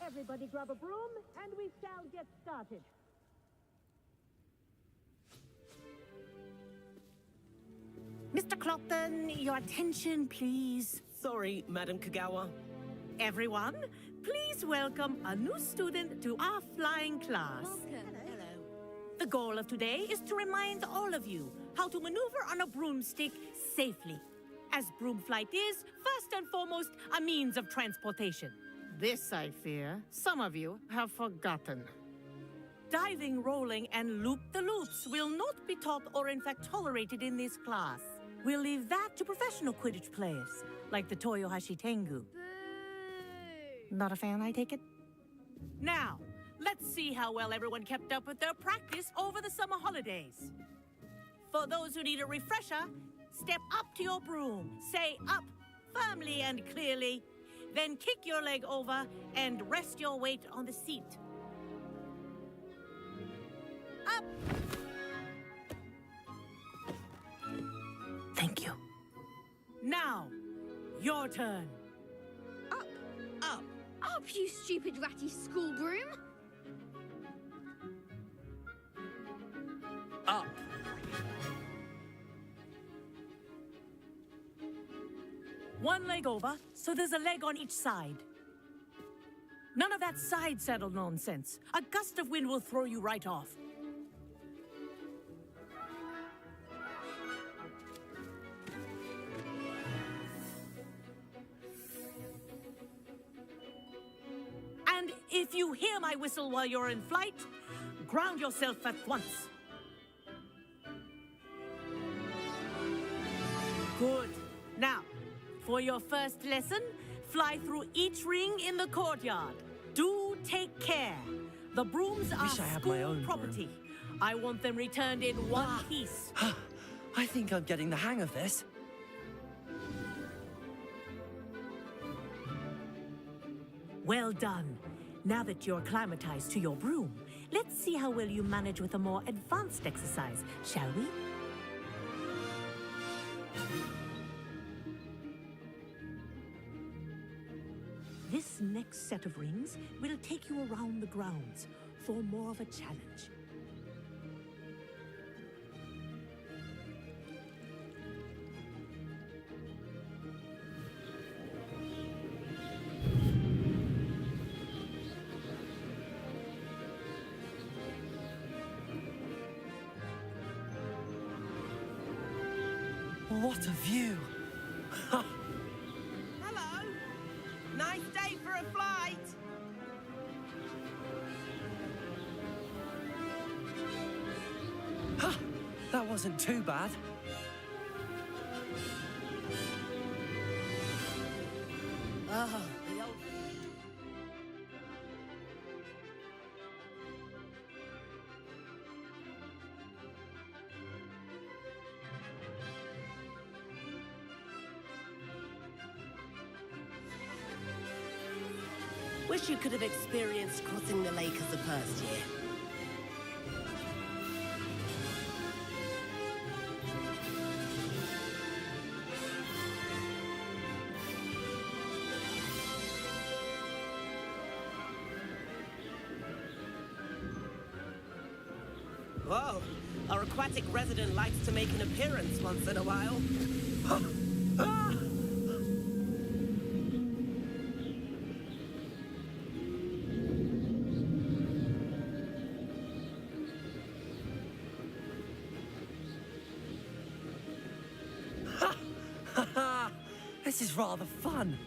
Everybody grab a broom, and we shall get started. Mr. Clopton, your attention, please. Sorry, Madam Kagawa. Everyone, please welcome a new student to our flying class. Hello. The goal of today is to remind all of you how to maneuver on a broomstick safely, as broom flight is, first and foremost, a means of transportation. This, I fear, some of you have forgotten. Diving, rolling, and loop-the-loops will not be taught or in fact tolerated in this class. We'll leave that to professional Quidditch players, like the Toyohashi Tengu. Not a fan, I take it? Now, let's see how well everyone kept up with their practice over the summer holidays. For those who need a refresher, step up to your broom, say up firmly and clearly, then kick your leg over and rest your weight on the seat. Up! Thank you. Now, your turn. Up. Up. Up, you stupid ratty school broom. Up. One leg over, so there's a leg on each side. None of that side saddle nonsense. A gust of wind will throw you right off. And if you hear my whistle while you're in flight, ground yourself at once. Good. Now, for your first lesson, fly through each ring in the courtyard. Do take care. The brooms are Wish I had my school own property. I want them returned in one piece. I think I'm getting the hang of this. Well done. Now that you're acclimatized to your broom, let's see how well you manage with a more advanced exercise, shall we? This next set of rings will take you around the grounds for more of a challenge. What a view! Hello. Nice day for a flight. That wasn't too bad. Oh, the old... Wish you could have experienced crossing the lake as a first year. Whoa, our aquatic resident likes to make an appearance once in a while. This is rather fun.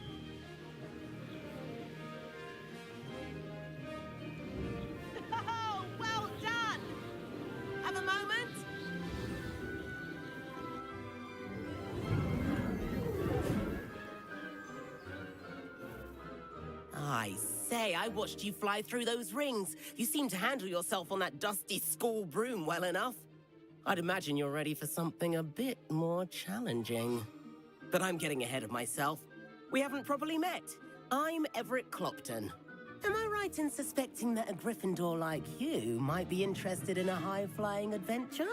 Oh, well done! Have a moment? I say, I watched you fly through those rings. You seem to handle yourself on that dusty school broom well enough. I'd imagine you're ready for something a bit more challenging. But I'm getting ahead of myself. We haven't properly met. I'm Everett Clopton. Am I right in suspecting that a Gryffindor like you might be interested in a high-flying adventure?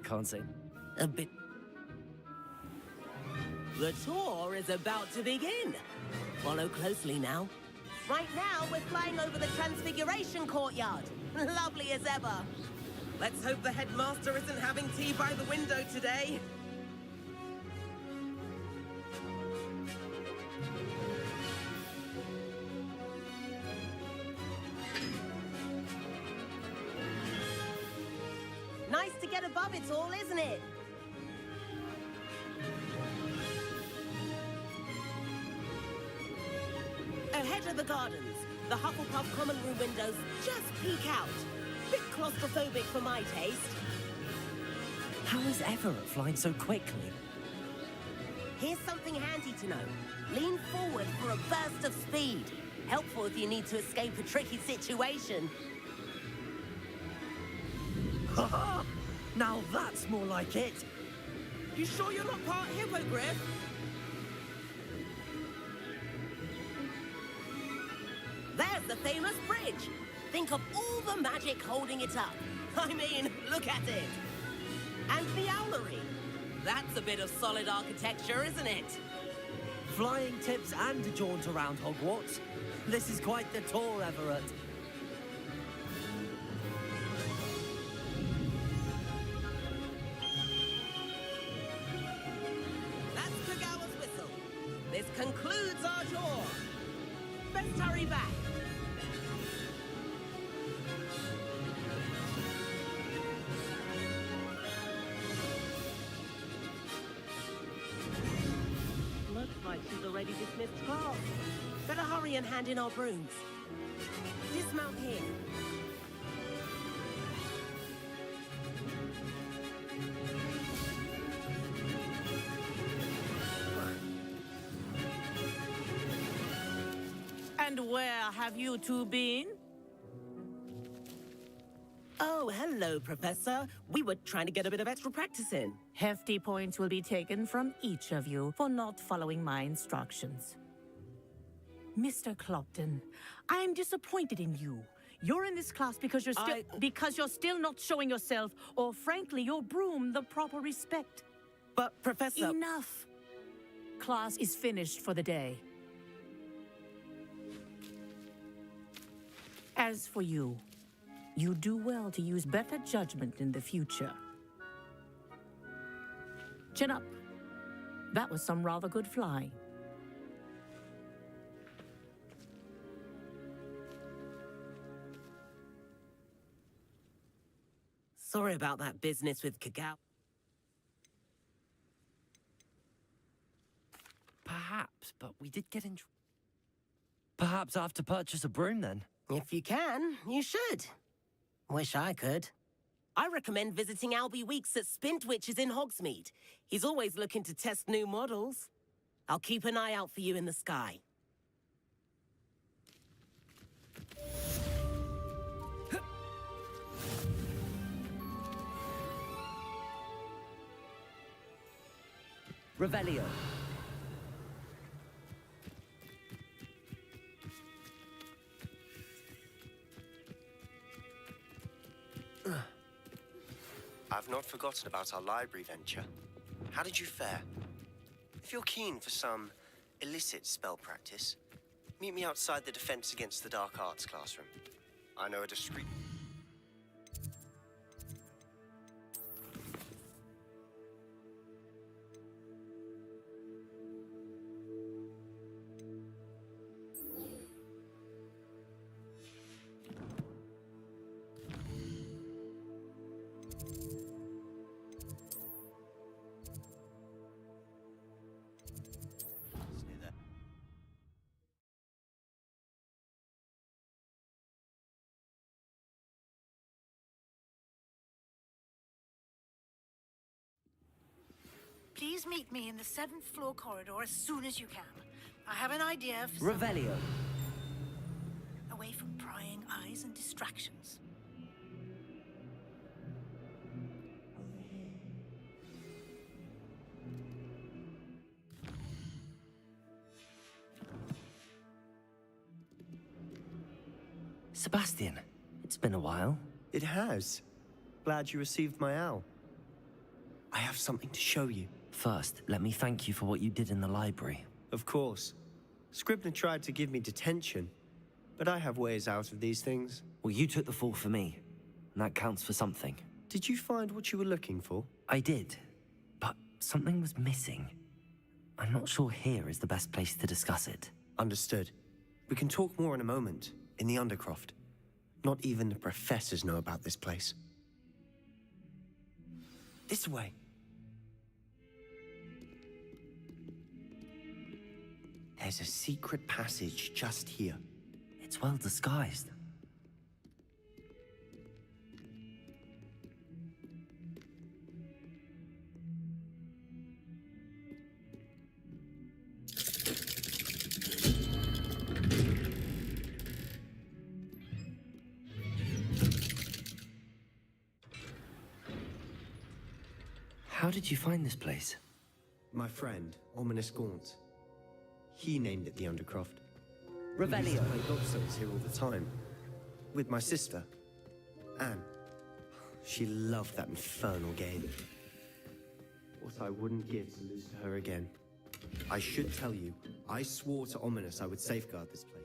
Can't say. A bit... The tour is about to begin. Follow closely now. Right now, we're flying over the Transfiguration Courtyard. Lovely as ever. Let's hope the headmaster isn't having tea by the window today. Nice to get above it all, isn't it? Ahead of the gardens, the Hufflepuff common room windows just peek out. Bit claustrophobic for my taste. How is Everett flying so quickly? Here's something handy to know. Lean forward for a burst of speed. Helpful if you need to escape a tricky situation. Ha! Now that's more like it. You sure you're not part hippogriff? There's the famous bridge. Think of all the magic holding it up. I mean, look at it. And the owlery. That's a bit of solid architecture, isn't it? Flying tips and a jaunt around Hogwarts. This is quite the tour, Everett. That's Kagawa's whistle. This concludes our tour. Best hurry back. Looks like she's already dismissed class. Better hurry and hand in our brooms. Dismount here. And where have you two been? Oh, hello, Professor. We were trying to get a bit of extra practice in. Hefty points will be taken from each of you for not following my instructions. Mr. Clopton, I am disappointed in you. You're in this class because you're still not showing yourself, or frankly, your broom the proper respect. But, Professor... Enough. Class is finished for the day. As for you, you do well to use better judgment in the future. Chin up. That was some rather good flying. Sorry about that business with Kagawa. Perhaps, but we did get in... Perhaps I have to purchase a broom then. If you can, you should. Wish I could. I recommend visiting Albie Weeks at Spintwitches in Hogsmeade. He's always looking to test new models. I'll keep an eye out for you in the sky. Revelio. I've not forgotten about our library venture. How did you fare? If you're keen for some illicit spell practice, meet me outside the Defense Against the Dark Arts classroom. I know a discreet... Please meet me in the 7th floor corridor as soon as you can. I have an idea for Revelio. away from prying eyes and distractions. Sebastian, it's been a while. It has. Glad you received my owl. I have something to show you. First, let me thank you for what you did in the library. Of course. Scribner tried to give me detention, but I have ways out of these things. Well, you took the fall for me, and that counts for something. Did you find what you were looking for? I did, but something was missing. I'm not sure here is the best place to discuss it. Understood. We can talk more in a moment, in the Undercroft. Not even the professors know about this place. This way. There's a secret passage just here. It's well disguised. How did you find this place? My friend, Ominous Gaunt. He named it the Undercroft. Revelio. We used to play gobstones here all the time. With my sister, Anne. She loved that infernal game. What I wouldn't give to lose to her again. I should tell you, I swore to Ominous I would safeguard this place.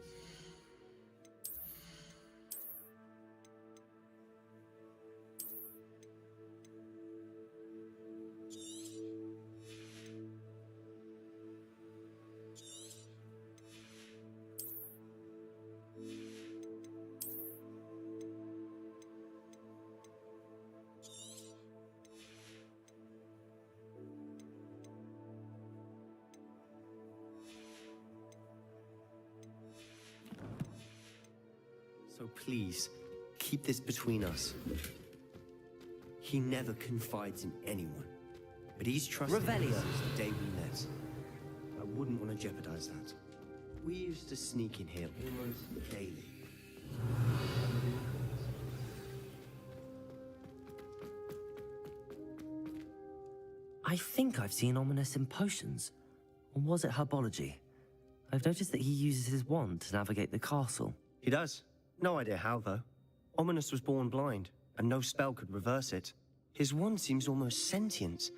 So please, keep this between us. He never confides in anyone, but he's trusted us Revelio. since the day we met. I wouldn't want to jeopardize that. We used to sneak in here almost daily. I think I've seen Ominous in potions. Or was it herbology? I've noticed that he uses his wand to navigate the castle. He does. No idea how, though. Ominous was born blind, and no spell could reverse it. His wand seems almost sentient.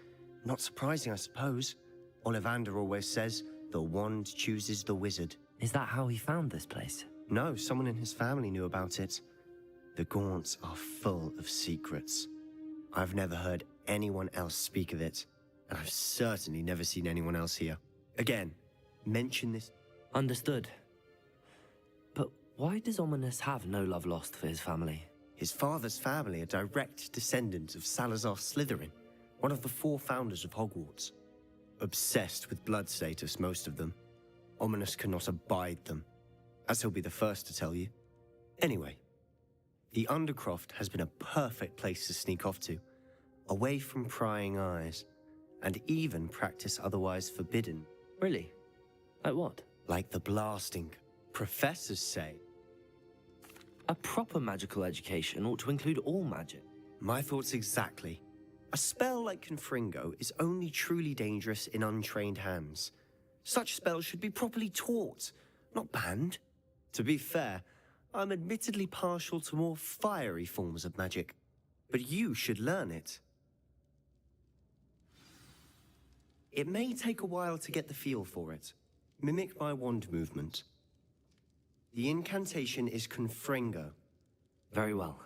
Not surprising, I suppose. Ollivander always says, the wand chooses the wizard. Is that how he found this place? No, someone in his family knew about it. The Gaunts are full of secrets. I've never heard anyone else speak of it, and I've certainly never seen anyone else here. Again, mention this. Understood. But why does Ominous have no love lost for his family? His father's family are direct descendants of Salazar Slytherin, one of the 4 founders of Hogwarts. Obsessed with blood status, most of them. Ominous cannot abide them, as he'll be the first to tell you. Anyway, the Undercroft has been a perfect place to sneak off to, away from prying eyes, and even practice otherwise forbidden. Really? Like what? Like the blasting, professors say. A proper magical education ought to include all magic. My thoughts exactly. A spell like Confringo is only truly dangerous in untrained hands. Such spells should be properly taught, not banned. To be fair, I'm admittedly partial to more fiery forms of magic, but you should learn it. It may take a while to get the feel for it. Mimic my wand movement. The incantation is Confringo. Very well.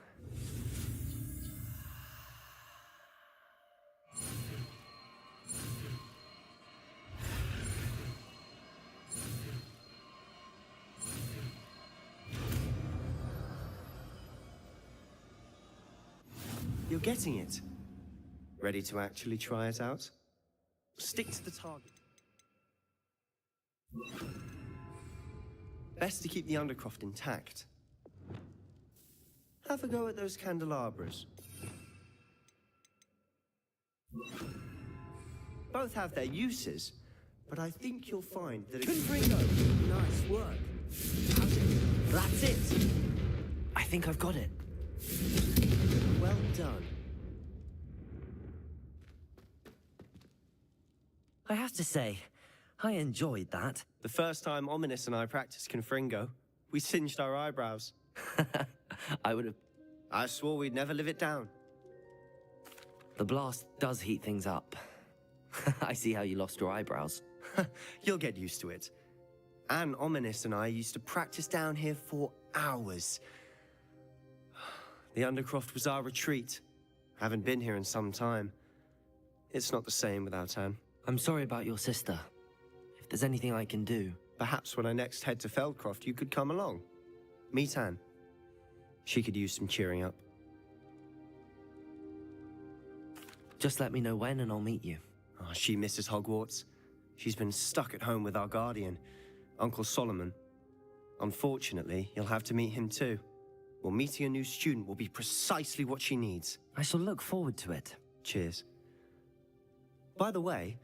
You're getting it. Ready to actually try it out? Stick to the target. Best to keep the Undercroft intact. Have a go at those candelabras. Both have their uses, but I think you'll find that Confringo! Nice work. That's it! I think I've got it. Well done. I have to say, I enjoyed that. The first time Ominous and I practiced Confringo, we singed our eyebrows. I would have... I swore we'd never live it down. The blast does heat things up. I see how you lost your eyebrows. You'll get used to it. Anne, Ominous, and I used to practice down here for hours. The Undercroft was our retreat. Haven't been here in some time. It's not the same without Anne. I'm sorry about your sister. If there's anything I can do... Perhaps when I next head to Feldcroft, you could come along. Meet Anne. She could use some cheering up. Just let me know when and I'll meet you. Oh, she misses Hogwarts. She's been stuck at home with our guardian, Uncle Solomon. Unfortunately, you'll have to meet him too. Well, meeting a new student will be precisely what she needs. I shall look forward to it. Cheers. By the way,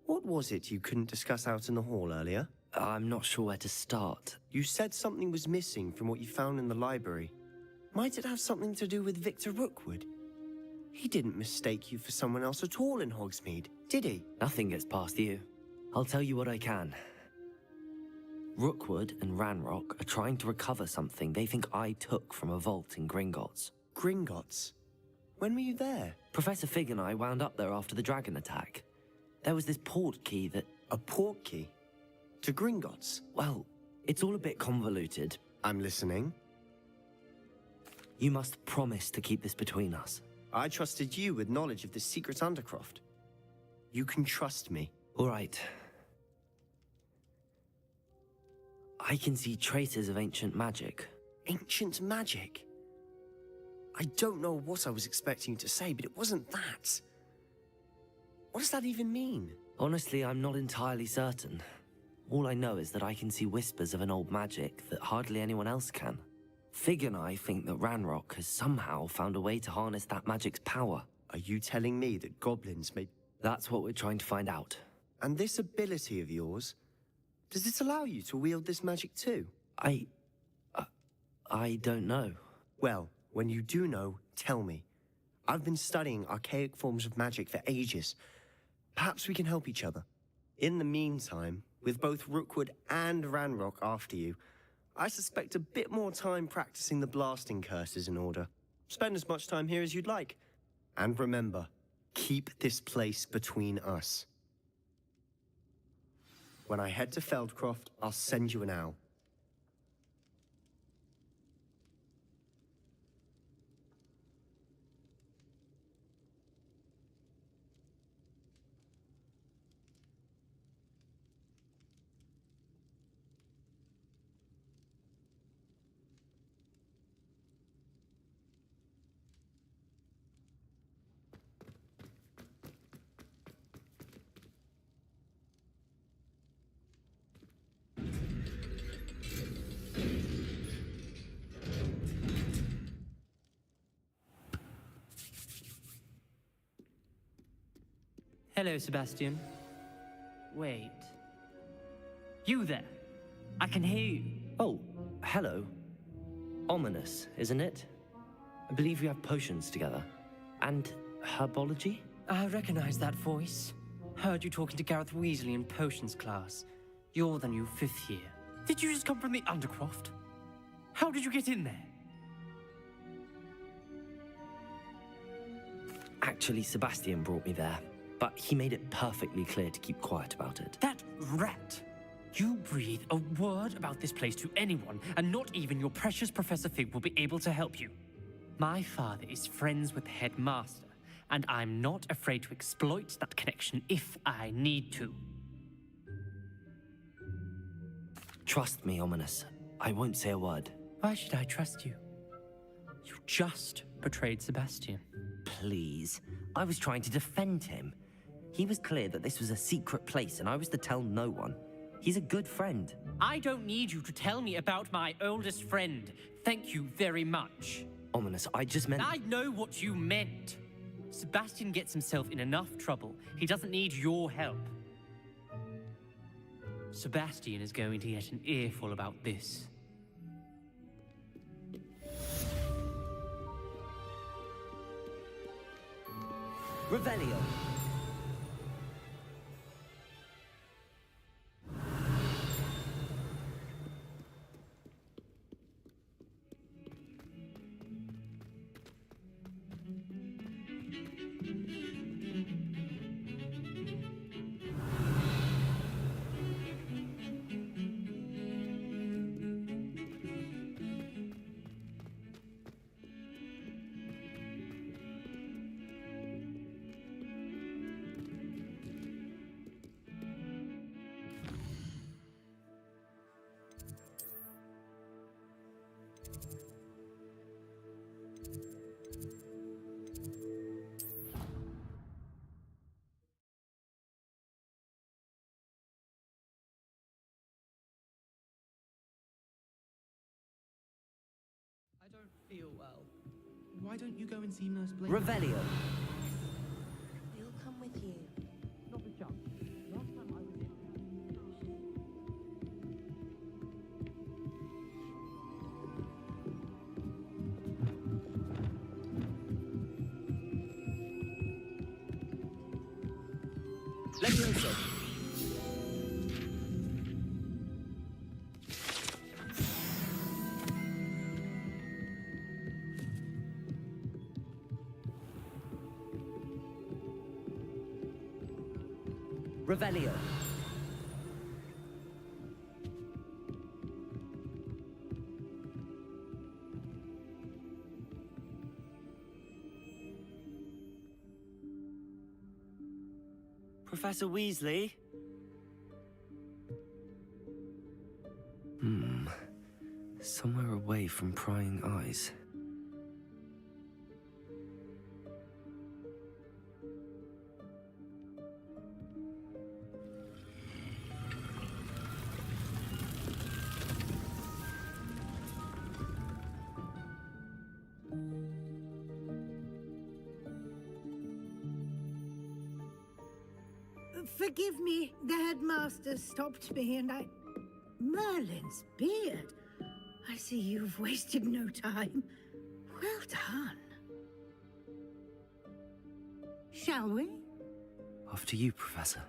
what was it you couldn't discuss out in the hall earlier? I'm not sure where to start. You said something was missing from what you found in the library. Might it have something to do with Victor Rookwood? He didn't mistake you for someone else at all in Hogsmeade, did he? Nothing gets past you. I'll tell you what I can. Rookwood and Ranrock are trying to recover something they think I took from a vault in Gringotts. Gringotts? When were you there? Professor Fig and I wound up there after the dragon attack. There was this port key that... A port key? To Gringotts? Well, it's all a bit convoluted. I'm listening. You must promise to keep this between us. I trusted you with knowledge of the secret Undercroft. You can trust me. All right. I can see traces of ancient magic. Ancient magic? I don't know what I was expecting you to say, but it wasn't that. What does that even mean? Honestly, I'm not entirely certain. All I know is that I can see whispers of an old magic that hardly anyone else can. Fig and I think that Ranrock has somehow found a way to harness that magic's power. Are you telling me that goblins may... That's what we're trying to find out. And this ability of yours, does it allow you to wield this magic too? I don't know. Well, when you do know, tell me. I've been studying archaic forms of magic for ages. Perhaps we can help each other. In the meantime, with both Rookwood and Ranrock after you, I suspect a bit more time practicing the blasting curse is in order. Spend as much time here as you'd like. And remember, keep this place between us. When I head to Feldcroft, I'll send you an owl. Hello, Sebastian. Wait. You there? I can hear you. Oh, hello. Ominous, isn't it? I believe we have potions together. And herbology? I recognize that voice. Heard you talking to Gareth Weasley in potions class. You're the new 5th year. Did you just come from the Undercroft? How did you get in there? Actually, Sebastian brought me there. But he made it perfectly clear to keep quiet about it. That rat! You breathe a word about this place to anyone, and not even your precious Professor Fig will be able to help you. My father is friends with the headmaster, and I'm not afraid to exploit that connection if I need to. Trust me, Ominous. I won't say a word. Why should I trust you? You just betrayed Sebastian. Please. I was trying to defend him. He was clear that this was a secret place and I was to tell no one. He's a good friend. I don't need you to tell me about my oldest friend. Thank you very much. Ominous, I just meant... I know what you meant. Sebastian gets himself in enough trouble. He doesn't need your help. Sebastian is going to get an earful about this. Revelio. I don't feel well. Why don't you go and see Nurse Blake? Revelio. We'll come with you. Not a chance. Last time I was in... Levioso. Revelio. Professor Weasley? Somewhere away from prying eyes. Forgive me, the headmaster stopped me and I... Merlin's beard. I see you've wasted no time. Well done. Shall we? After you, Professor.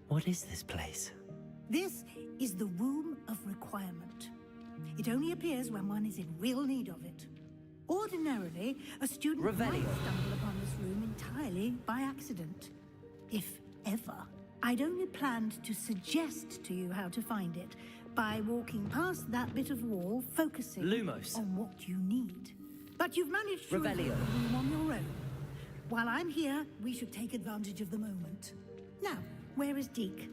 What is this place? This is the Room of Requirement. It only appears when one is in real need of it. Ordinarily, a student might Revelio. stumble upon this room entirely by accident. If ever. I'd only planned to suggest to you how to find it by walking past that bit of wall, focusing Lumos. on what you need. But you've managed to Revelio. avoid the room on your own. While I'm here, we should take advantage of the moment. Now, where is Deke?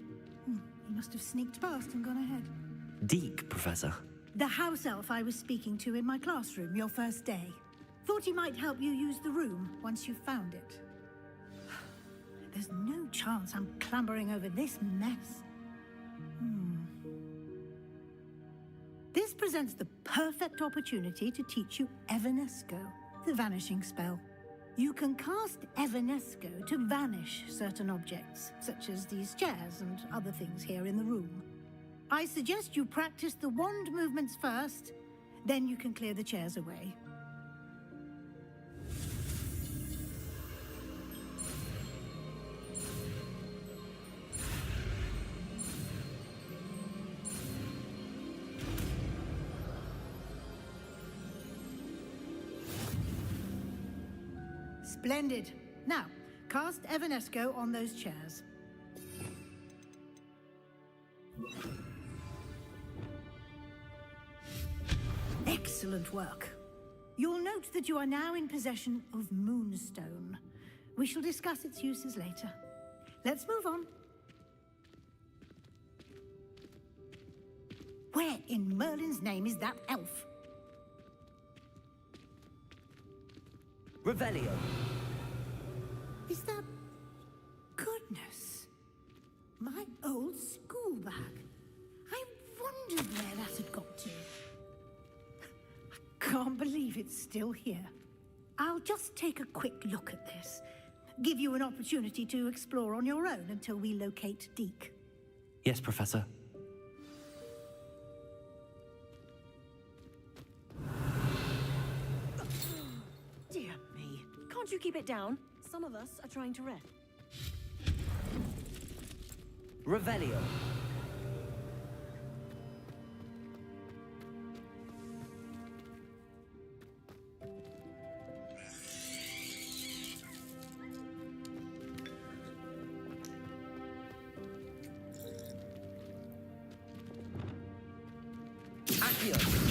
He must have sneaked past and gone ahead. Deke, Professor. The house elf I was speaking to in my classroom your first day. Thought he might help you use the room once you found it. There's no chance I'm clambering over this mess. This presents the perfect opportunity to teach you Evanesco, the vanishing spell. You can cast Evanesco to vanish certain objects, such as these chairs and other things here in the room. I suggest you practice the wand movements first, then you can clear the chairs away. Splendid. Now, cast Evanesco on those chairs. Excellent work. You'll note that you are now in possession of Moonstone. We shall discuss its uses later. Let's move on. Where in Merlin's name is that elf? Revelio. Is that... Goodness. My old school bag. I wondered where that had got to. I can't believe it's still here. I'll just take a quick look at this. Give you an opportunity to explore on your own until we locate Deke. Yes, Professor. Dear me. Can't you keep it down? Some of us are trying to rest. Revelio. Accio!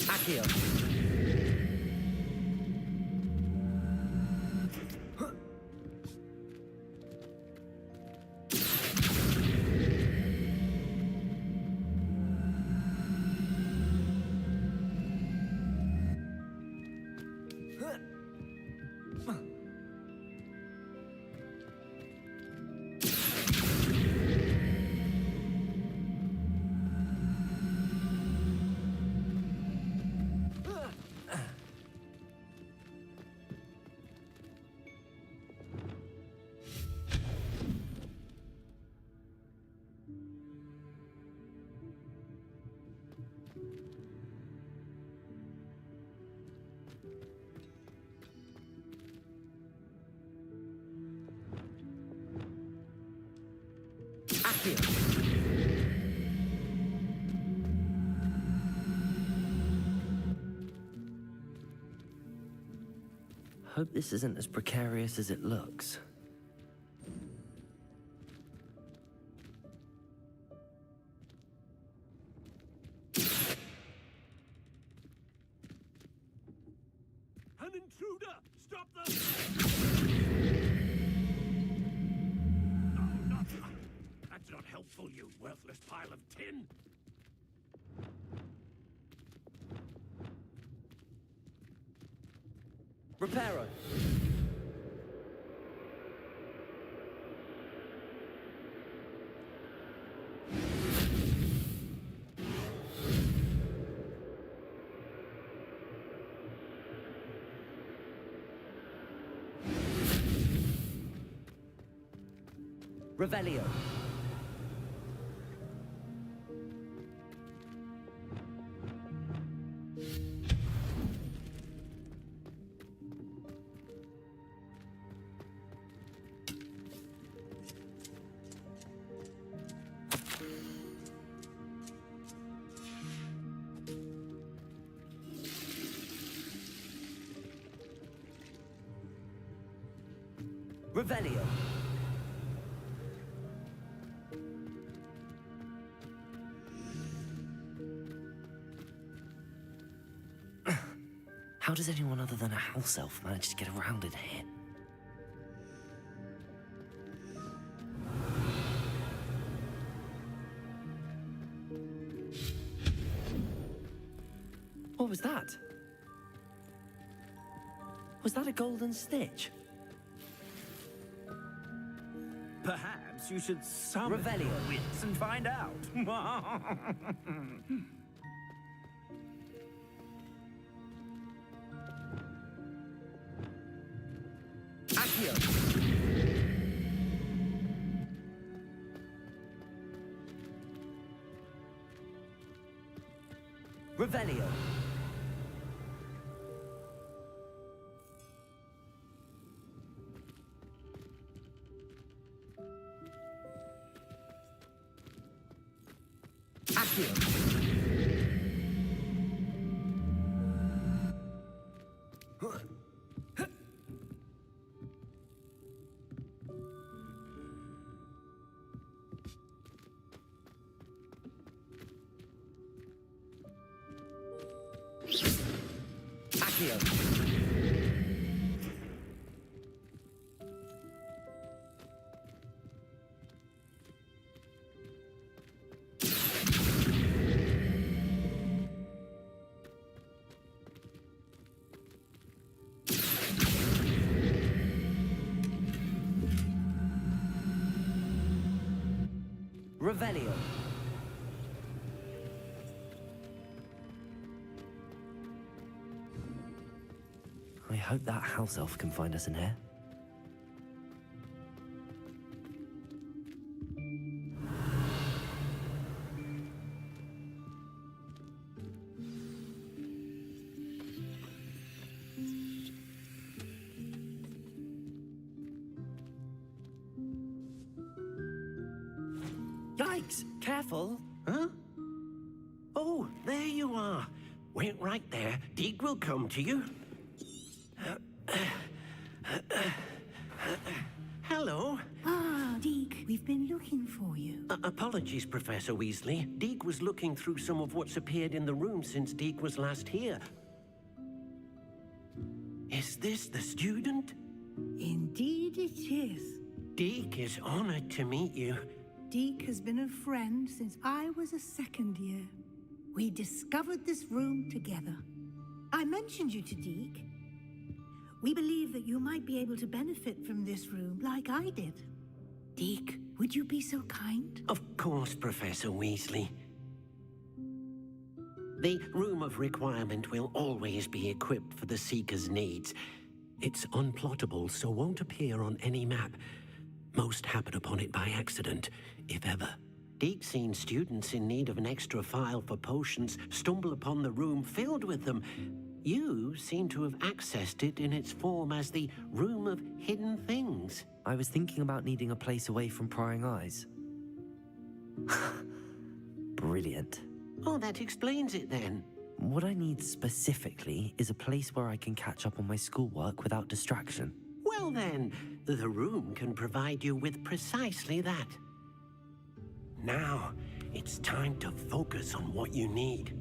Accio! Hope this isn't as precarious as it looks. An intruder! Stop them! No, not that. That's not helpful, you worthless pile of tin. Reparo! Revelio! Revelio! How does anyone other than a house elf manage to get around in here? What was that? Was that a golden stitch? Perhaps you should summon Revelio. your wits and find out. Accio! Revelio! Accio! Accio! Revelio! I hope that house elf can find us in here. Thanks. Careful. Huh? Oh, there you are. Wait right there. Deke will come to you. Hello. Ah, Deke, we've been looking for you. Apologies, Professor Weasley. Deke was looking through some of what's appeared in the room since Deke was last here. Is this the student? Indeed it is. Deke is honored to meet you. Deke has been a friend since I was a second year. We discovered this room together. I mentioned you to Deke. We believe that you might be able to benefit from this room like I did. Deke, would you be so kind? Of course, Professor Weasley. The Room of Requirement will always be equipped for the Seeker's needs. It's unplottable, so won't appear on any map. Most happen upon it by accident, if ever. Deke's seen students in need of an extra file for potions stumble upon the room filled with them. You seem to have accessed it in its form as the Room of Hidden Things. I was thinking about needing a place away from prying eyes. Brilliant. Oh, that explains it then. What I need specifically is a place where I can catch up on my schoolwork without distraction. Well then, the room can provide you with precisely that. Now, it's time to focus on what you need.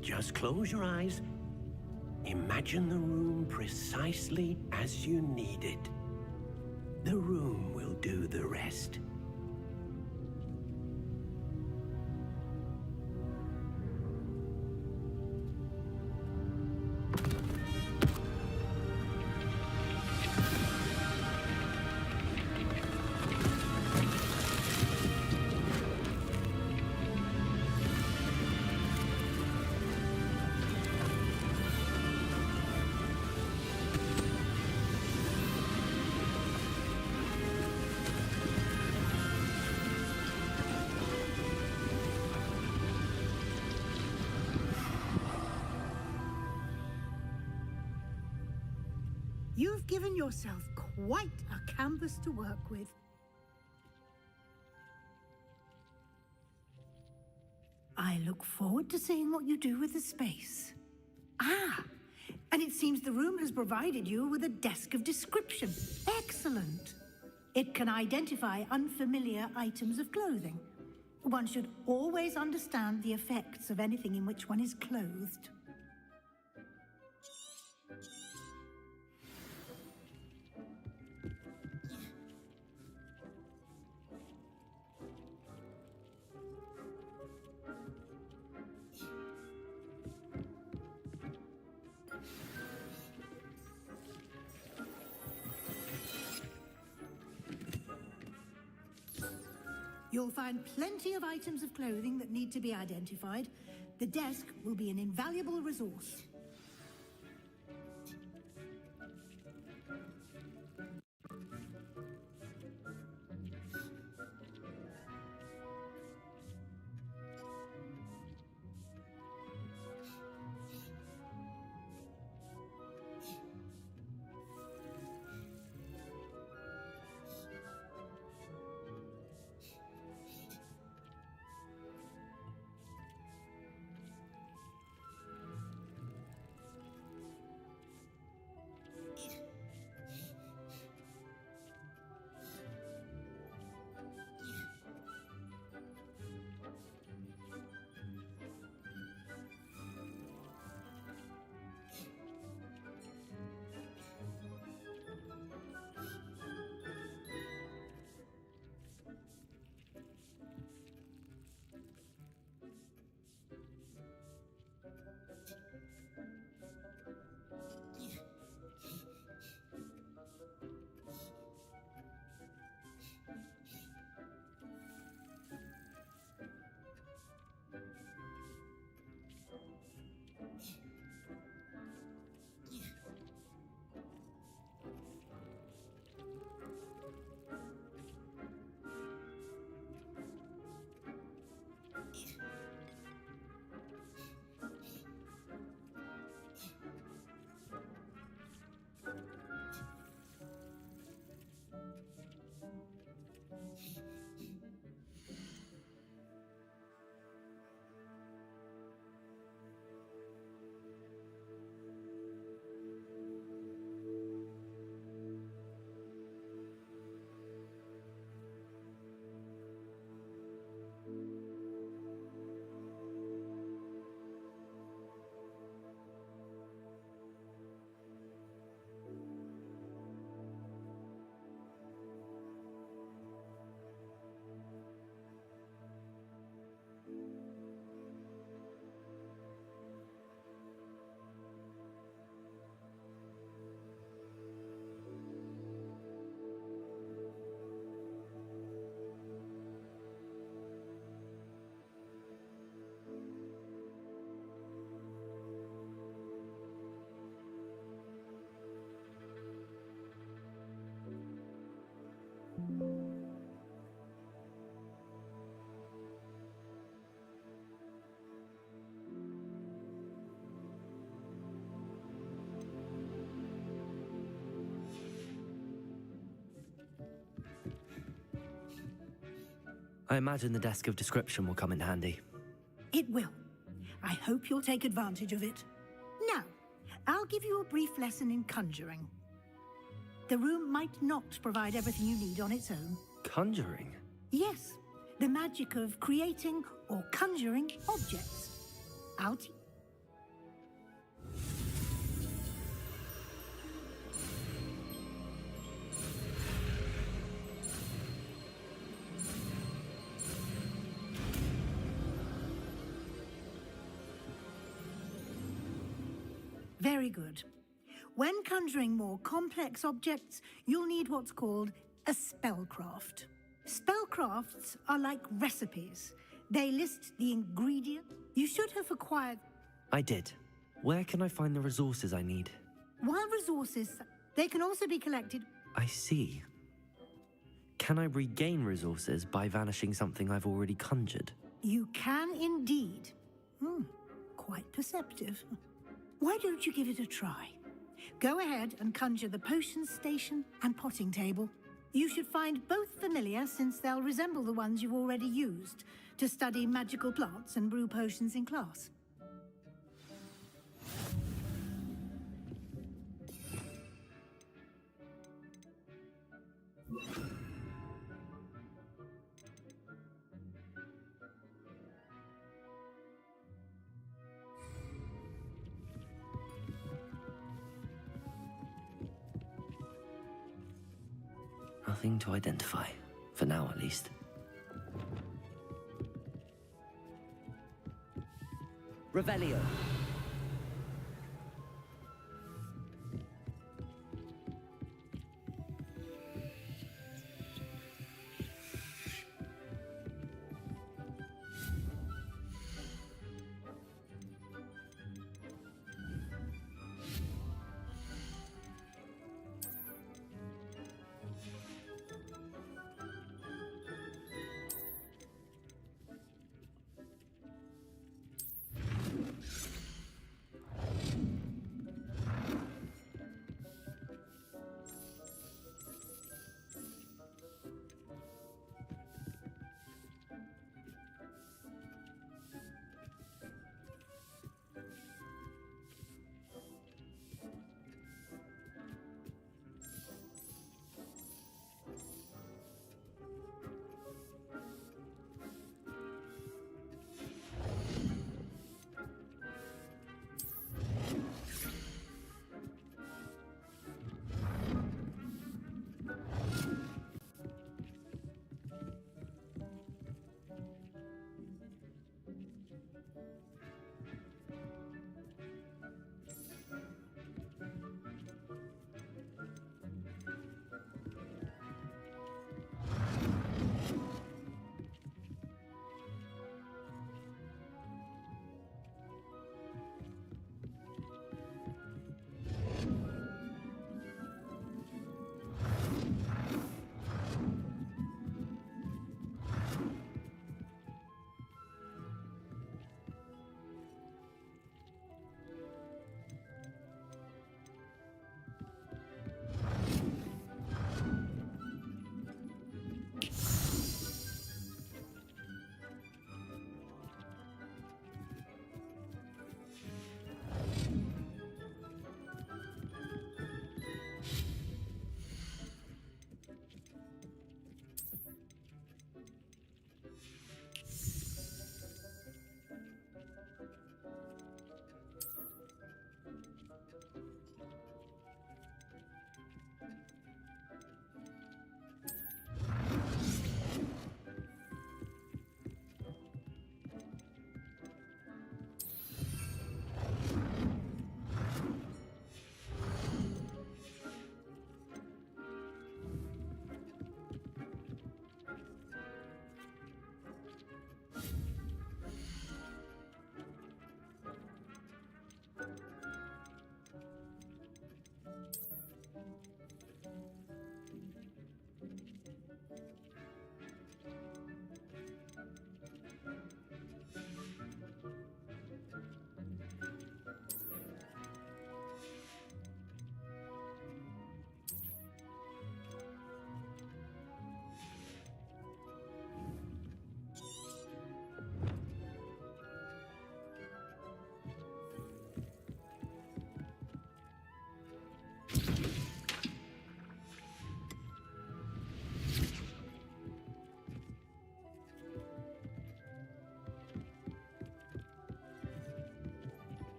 Just close your eyes. Imagine the room precisely as you need it. The room will do the rest. You've given yourself quite a canvas to work with. I look forward to seeing what you do with the space. Ah, and it seems the room has provided you with a desk of description. Excellent. It can identify unfamiliar items of clothing. One should always understand the effects of anything in which one is clothed. You'll find plenty of items of clothing that need to be identified. The desk will be an invaluable resource. I imagine the desk of description will come in handy. It will. I hope you'll take advantage of it. Now, I'll give you a brief lesson in conjuring. The room might not provide everything you need on its own. Conjuring? Yes, the magic of creating or conjuring objects. I'll Very good. When conjuring more complex objects, you'll need what's called a spellcraft. Spellcrafts are like recipes. They list the ingredient. You should have acquired... I did. Where can I find the resources I need? While resources, they can also be collected... I see. Can I regain resources by vanishing something I've already conjured? You can indeed. Quite perceptive. Why don't you give it a try? Go ahead and conjure the potion station and potting table. You should find both familiar since they'll resemble the ones you've already used to study magical plants and brew potions in class. Nothing to identify, for now at least. Revelio.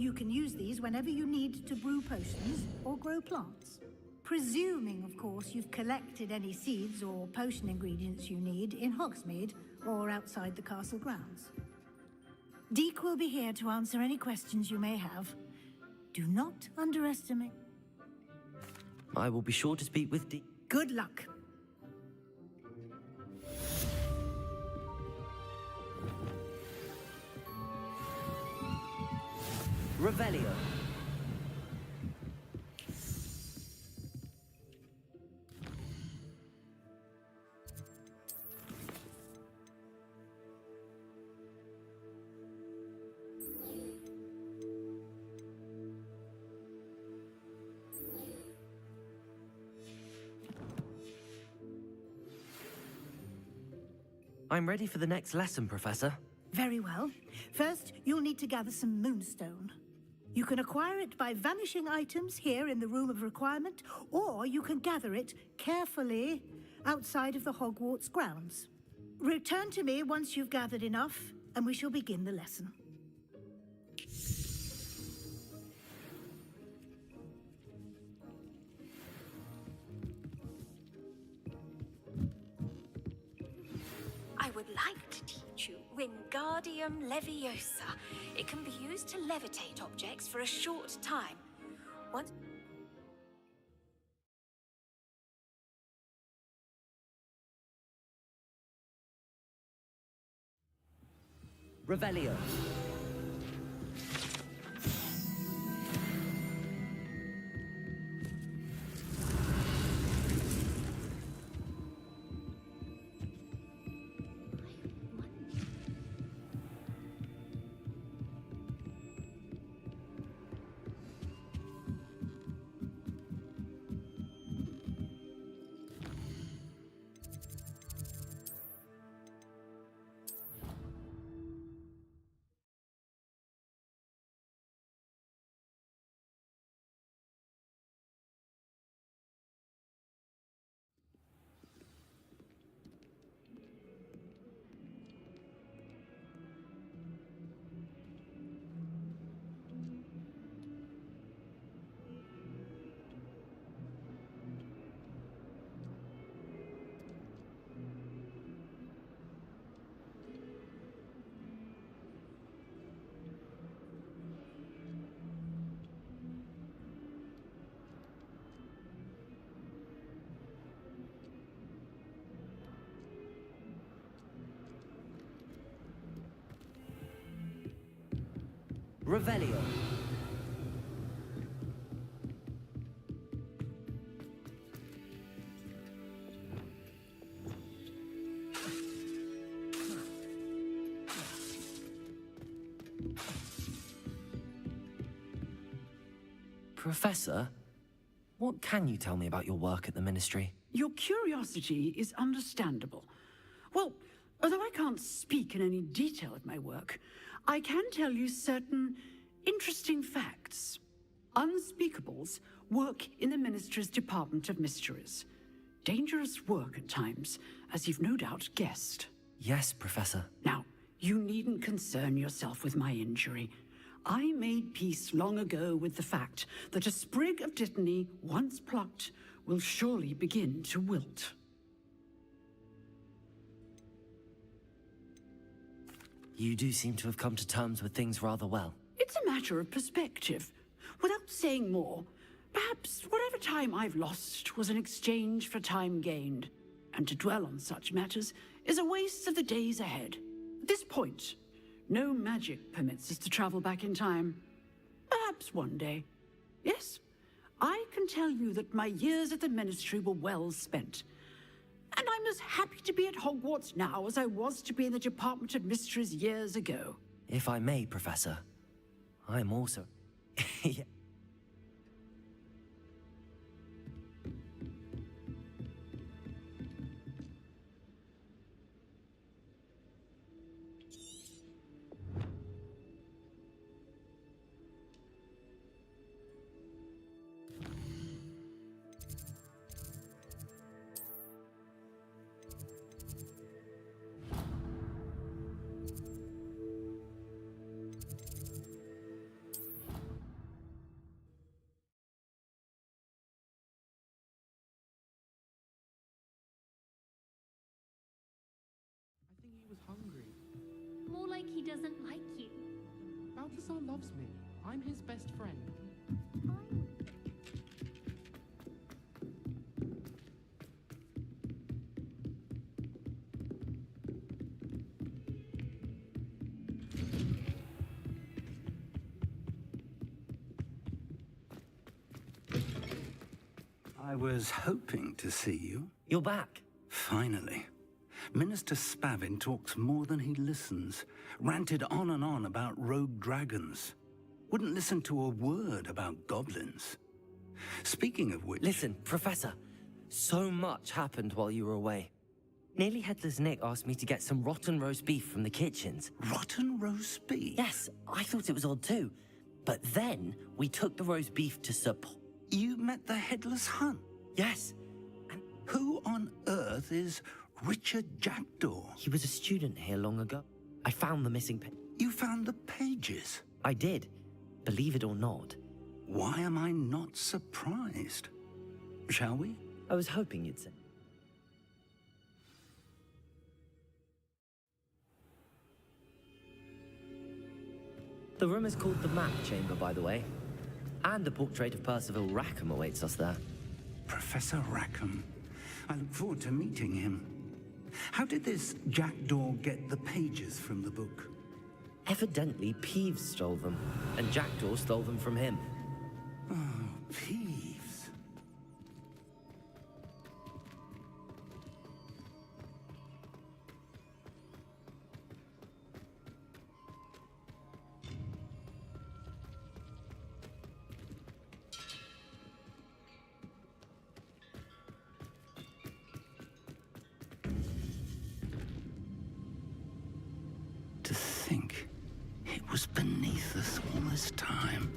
You can use these whenever you need to brew potions or grow plants. Presuming, of course, you've collected any seeds or potion ingredients you need in Hogsmeade or outside the castle grounds. Deke will be here to answer any questions you may have. Do not underestimate. I will be sure to speak with Dee. Good luck. Revelio. I'm ready for the next lesson, Professor. Very well. First, you'll need to gather some moonstone. You can acquire it by vanishing items here in the Room of Requirement, or you can gather it carefully outside of the Hogwarts grounds. Return to me once you've gathered enough, and we shall begin the lesson. I would like to teach you Wingardium Leviosa. It can be used to levitate objects for a short time. Once... Revelio. Revelio. Professor, what can you tell me about your work at the Ministry? Your curiosity is understandable. Well, although I can't speak in any detail of my work, I can tell you certain interesting facts. Unspeakables work in the Ministry's Department of Mysteries. Dangerous work at times, as you've no doubt guessed. Yes, Professor. Now, you needn't concern yourself with my injury. I made peace long ago with the fact that a sprig of dittany, once plucked, will surely begin to wilt. You do seem to have come to terms with things rather well. It's a matter of perspective. Without saying more, perhaps whatever time I've lost was an exchange for time gained. And to dwell on such matters is a waste of the days ahead. At this point, no magic permits us to travel back in time. Perhaps one day. Yes, I can tell you that my years at the Ministry were well spent. And I'm as happy to be at Hogwarts now as I was to be in the Department of Mysteries years ago. If I may, Professor, I'm also... Yeah. Professor loves me. I'm his best friend. I was hoping to see you. You're back. Finally. Minister Spavin talks more than he listens. Ranted on and on about rogue dragons. Wouldn't listen to a word about goblins. Speaking of which... Listen, Professor. So much happened while you were away. Nearly Headless Nick asked me to get some rotten roast beef from the kitchens. Rotten roast beef? Yes, I thought it was odd too. But then we took the roast beef to support. You met the Headless Hunt? Yes. And who on earth is Richard Jackdaw? He was a student here long ago. I found the missing You found the pages? I did. Believe it or not. Why am I not surprised? Shall we? I was hoping you'd say. The room is called the Map Chamber, by the way. And a portrait of Percival Rackham awaits us there. Professor Rackham. I look forward to meeting him. How did this Jackdaw get the pages from the book? Evidently, Peeves stole them, and Jackdaw stole them from him. Oh, Peeves. To think it was beneath us all this time.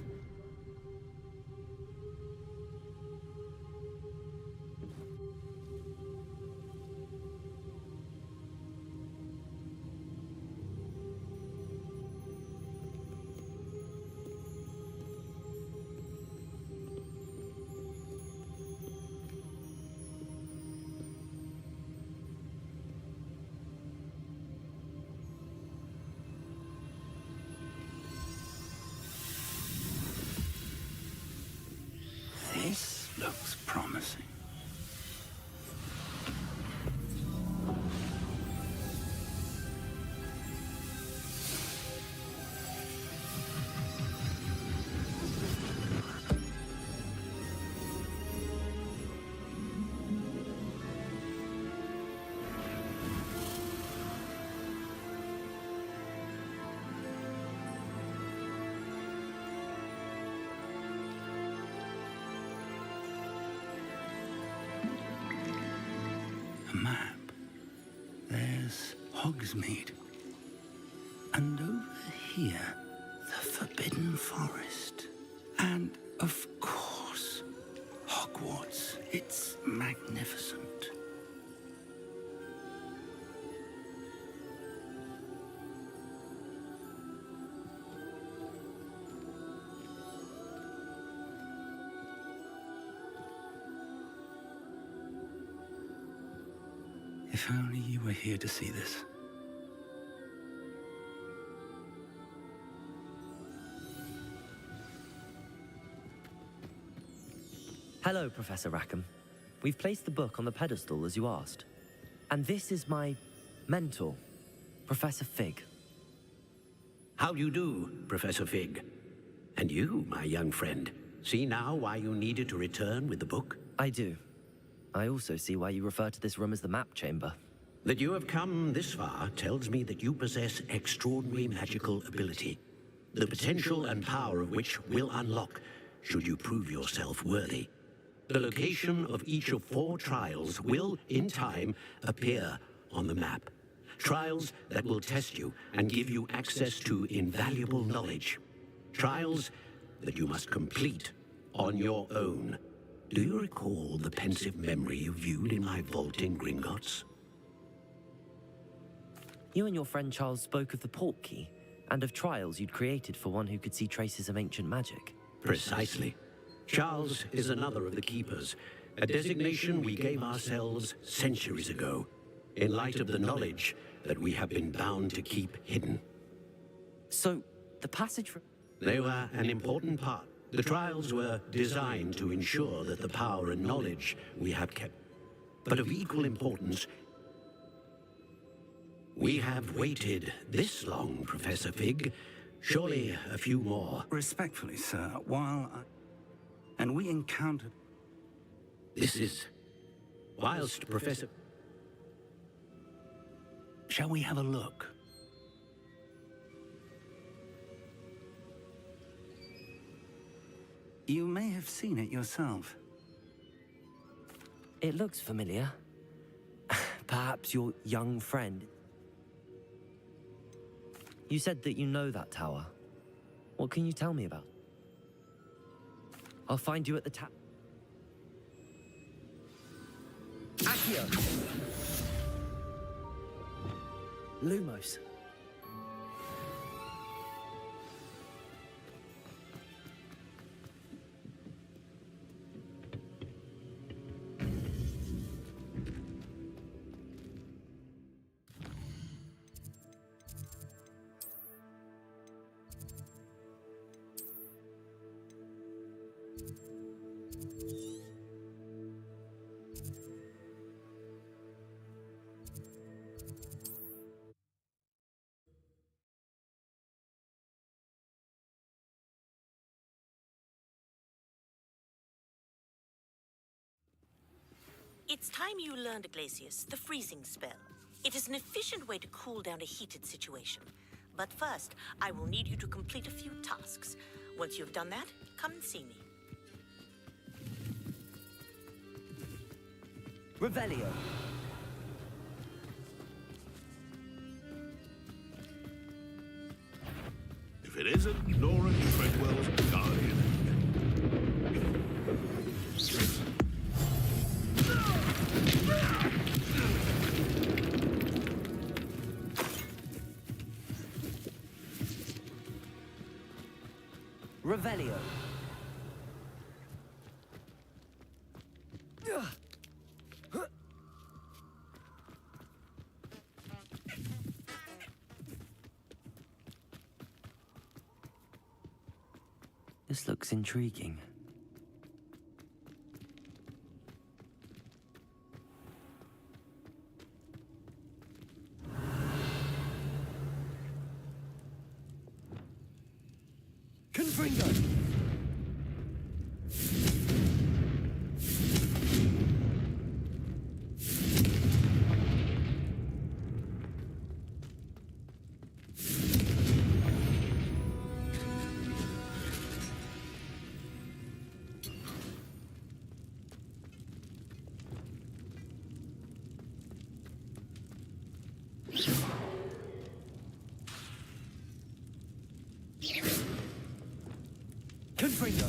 This looks promising. A map. There's Hogsmeade. And over here, the Forbidden Forest. And, of course, Hogwarts. It's magnificent. If only you were here to see this. Hello, Professor Rackham. We've placed the book on the pedestal as you asked. And this is my mentor, Professor Fig. How do you do, Professor Fig? And you, my young friend, see now why you needed to return with the book? I do. I also see why you refer to this room as the Map Chamber. That you have come this far tells me that you possess extraordinary magical ability, the potential and power of which will unlock should you prove yourself worthy. The location of each of 4 trials will, in time, appear on the map. Trials that will test you and give you access to invaluable knowledge. Trials that you must complete on your own. Do you recall the pensive memory you viewed in my vault in Gringotts? You and your friend Charles spoke of the Portkey, and of trials you'd created for one who could see traces of ancient magic. Precisely. Charles is another of the Keepers, a designation we gave ourselves centuries ago, in light of the knowledge that we have been bound to keep hidden. So, the passage from... They were an important part. The trials were designed to ensure that the power and knowledge we have kept. But of equal importance, we have waited this long, Professor Fig. Surely a few more. Respectfully, sir, and we encountered... This is... Whilst Professor... Shall we have a look? You may have seen it yourself. It looks familiar. Perhaps your young friend. You said that you know that tower. What can you tell me about? I'll find you at the Accio! Lumos. It's time you learned, Glacius, the freezing spell. It is an efficient way to cool down a heated situation. But first, I will need you to complete a few tasks. Once you've done that, come and see me. Revelio. If it isn't Nora Treadwell's guardian. Revelio. This looks intriguing. Confringo! Confringo!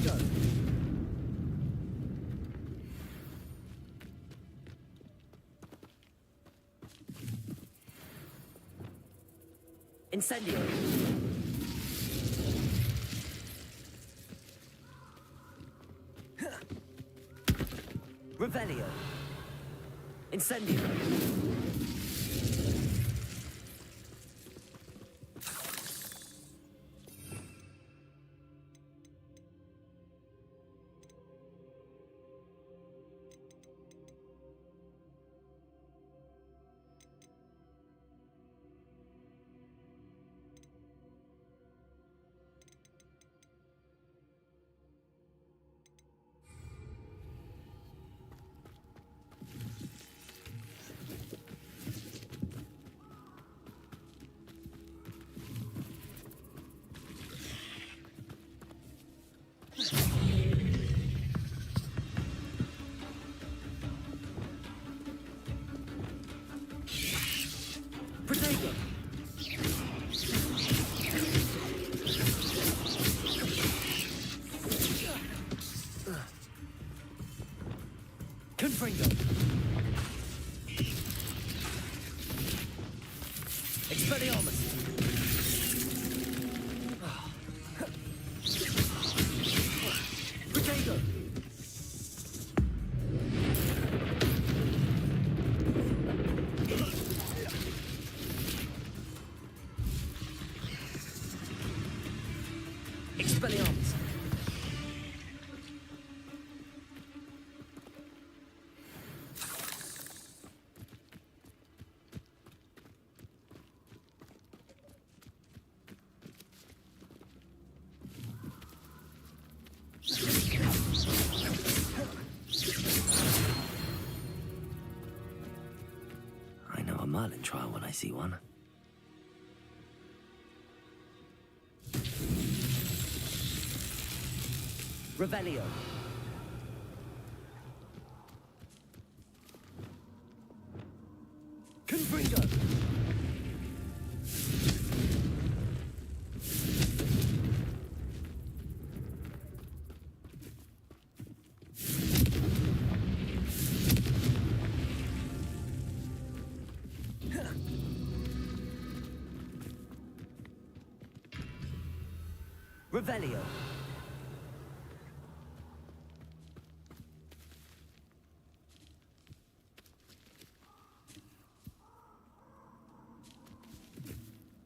Confringo! Incendio! Revelio! Incendio! Protego! Confringo! Expelliarmus! Protego! Expelliarmus! I know a Merlin trial when I see one. Revelio. Confringo. Revelio.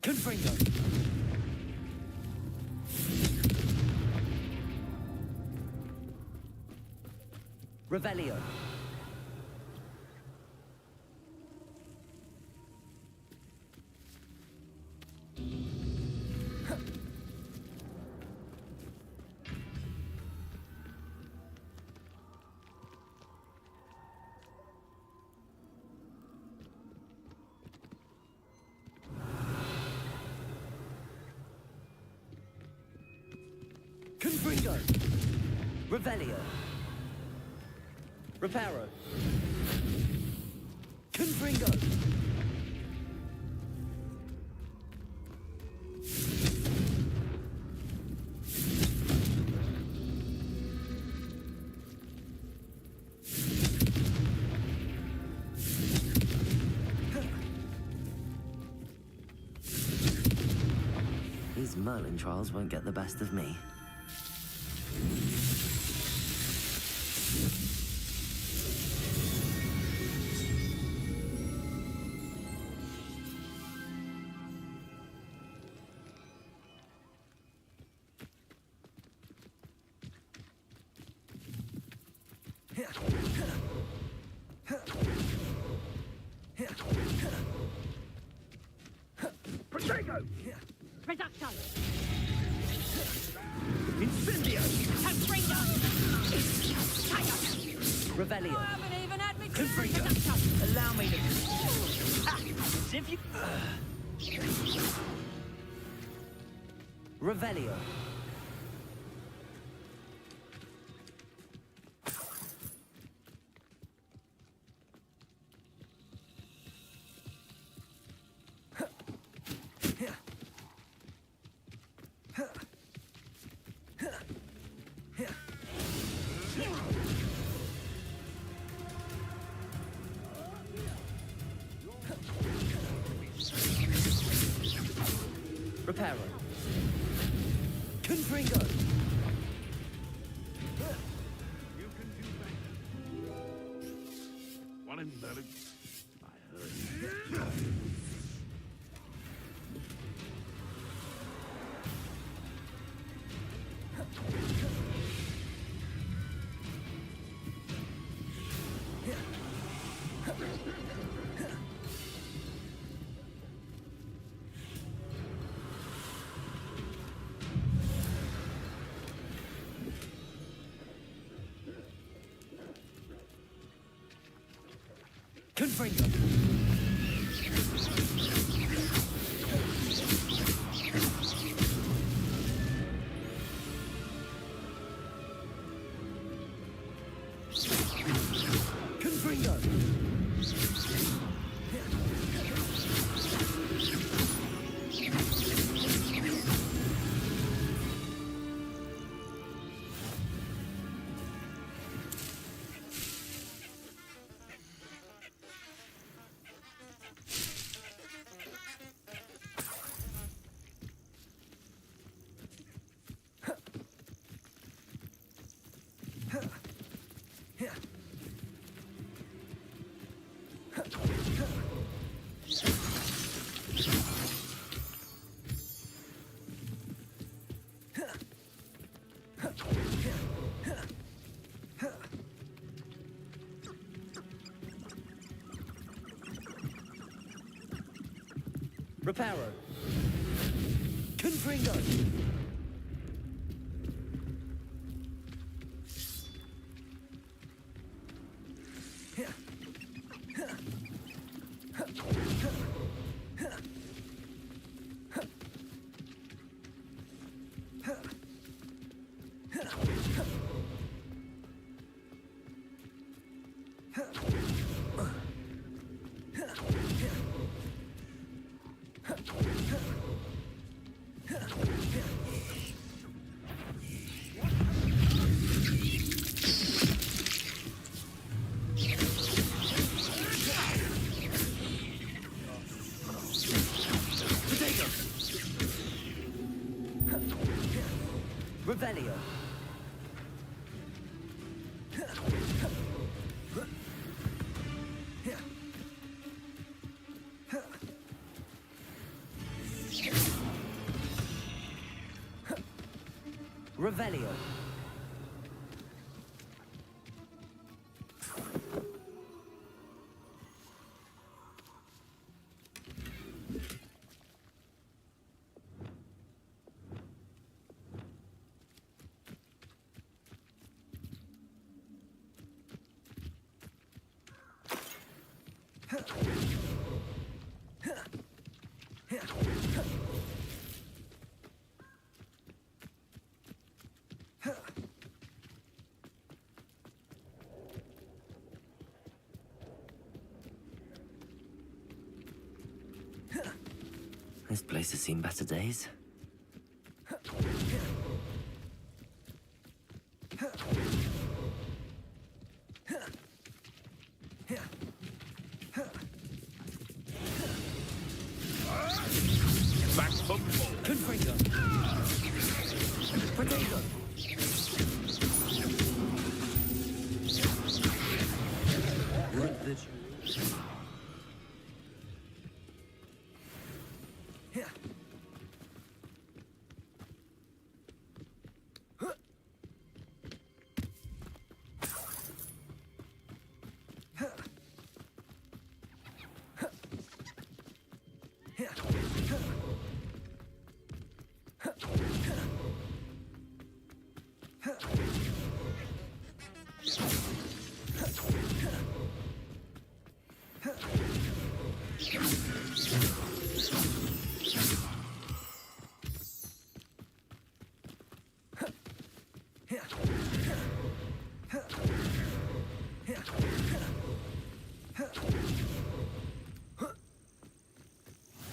Confringo. Revelio. Confringo. Revelio. Reparo. Confringo. These Merlin trials won't get the best of me. Protego! Reduction! Incendio! Confringo! Revelio. You haven't even had me Confringo. reduction! Allow me to... If you... Revelio. Reparo. Confringo. You can do better. One in belly. I heard. Confringo. Confringo. Reparo. Confringo. Revelio. Revelio. This place has seen better days. Back from forward. Confringo. Potato.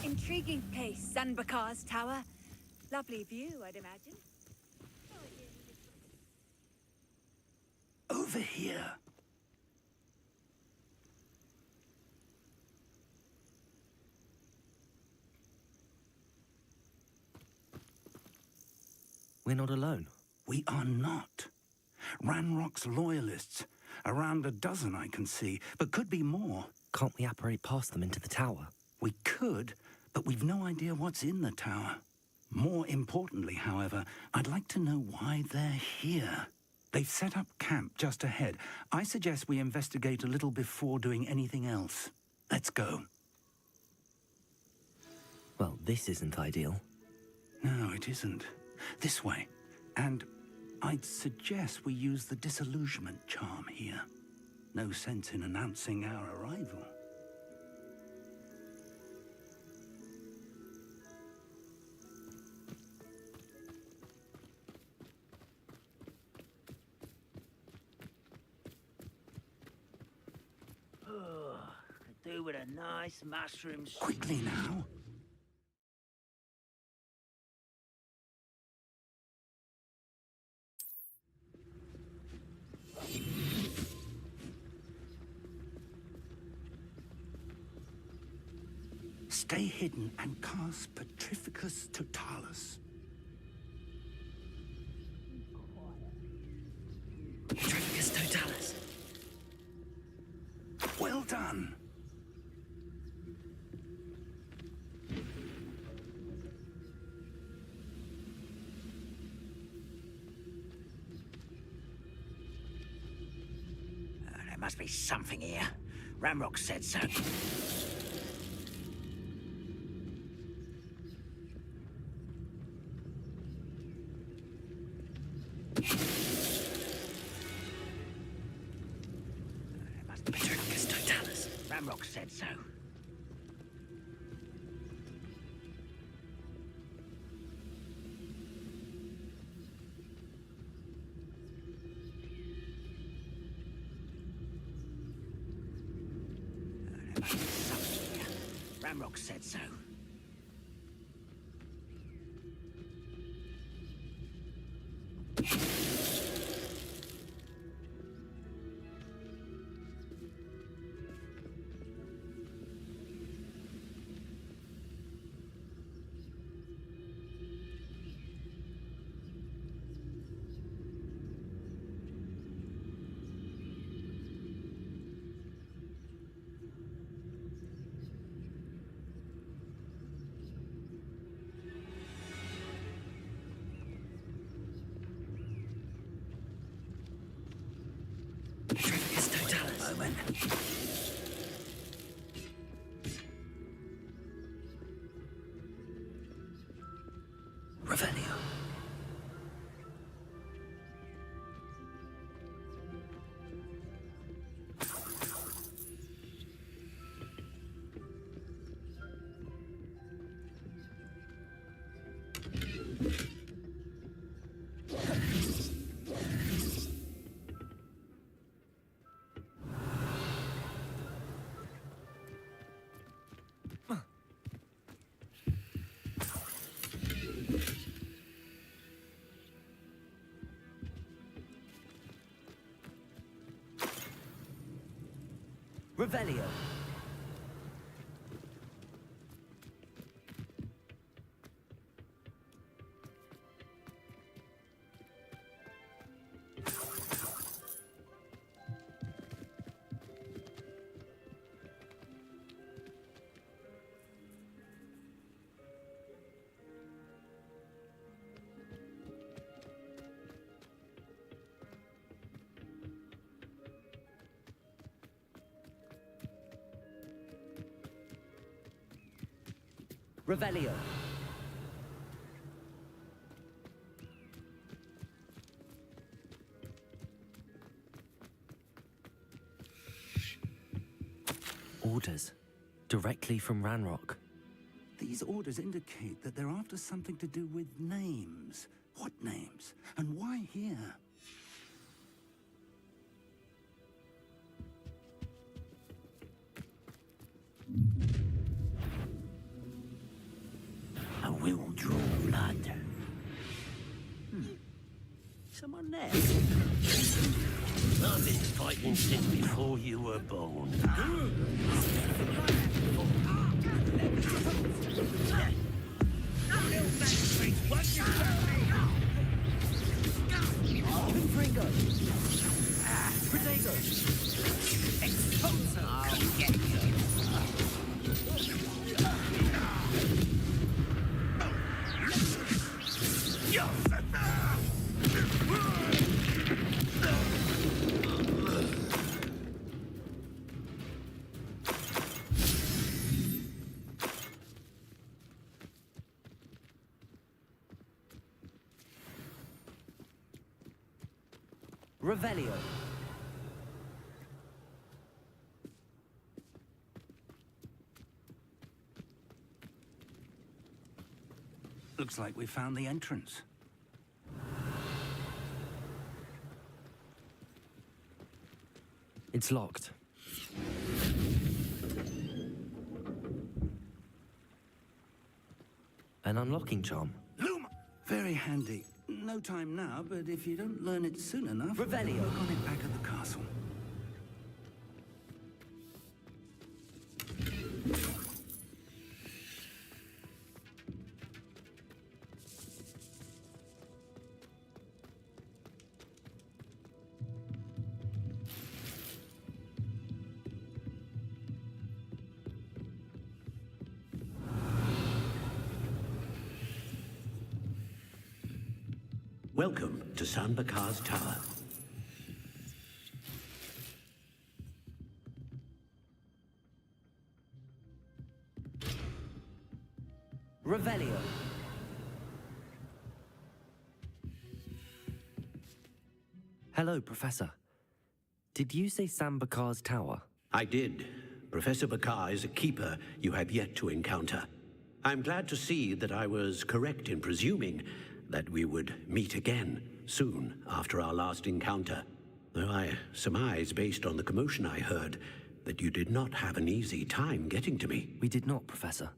Intriguing place, Zanbakar's tower. Lovely view, I'd imagine. Over here. We're not alone. We are not. Ranrock's loyalists. Around a dozen I can see, but could be more. Can't we apparate past them into the tower? We could, but we've no idea what's in the tower. More importantly, however, I'd like to know why they're here. They've set up camp just ahead. I suggest we investigate a little before doing anything else. Let's go. Well, this isn't ideal. No, it isn't. This way. And I'd suggest we use the disillusionment charm here. No sense in announcing our arrival. Could do with a nice mushroom soup. Quickly now. Stay hidden and cast Petrificus Totalis. Petrificus Totalis. Well done. There must be something here. Ramrock said so. Petrificus Totalis. Ramrock said so. There must be something here. Ramrock said so. Petrificus Totalis. Moment. Revelio. Revelio. Revelio. Orders. Directly from Ranrock. These orders indicate that they're after something to do with names. What names? And why here? I will draw blood. Someone there. I've been fighting since before you were born. Revelio. Looks like we found the entrance. It's locked. An unlocking charm. Luma! Very handy. No time now, but if you don't learn it soon enough, Revelio. work on it back at the castle. Welcome to San Bakar's Tower. Revelio. Hello, Professor. Did you say San Bakar's Tower? I did. Professor Bakar is a keeper you have yet to encounter. I'm glad to see that I was correct in presuming that we would meet again soon after our last encounter. Though I surmise, based on the commotion I heard, that you did not have an easy time getting to me. We did not, Professor.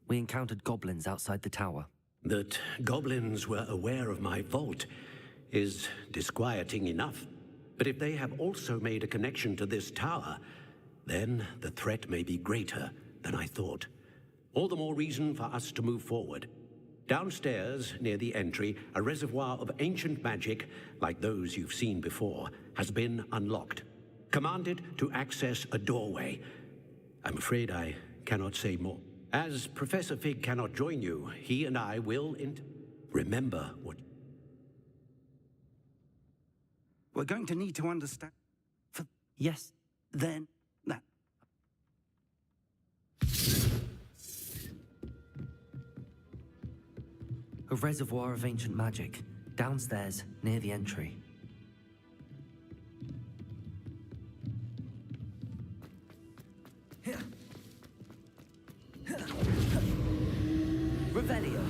We encountered goblins outside the tower. That goblins were aware of my vault is disquieting enough. But if they have also made a connection to this tower, then the threat may be greater than I thought. All the more reason for us to move forward. Downstairs, near the entry, a reservoir of ancient magic, like those you've seen before, has been unlocked. Commanded to access a doorway. I'm afraid I cannot say more. As Professor Fig cannot join you, he and I will remember what... We're going to need to understand... Yes. Then, that... A reservoir of ancient magic, downstairs, near the entry. Revelio.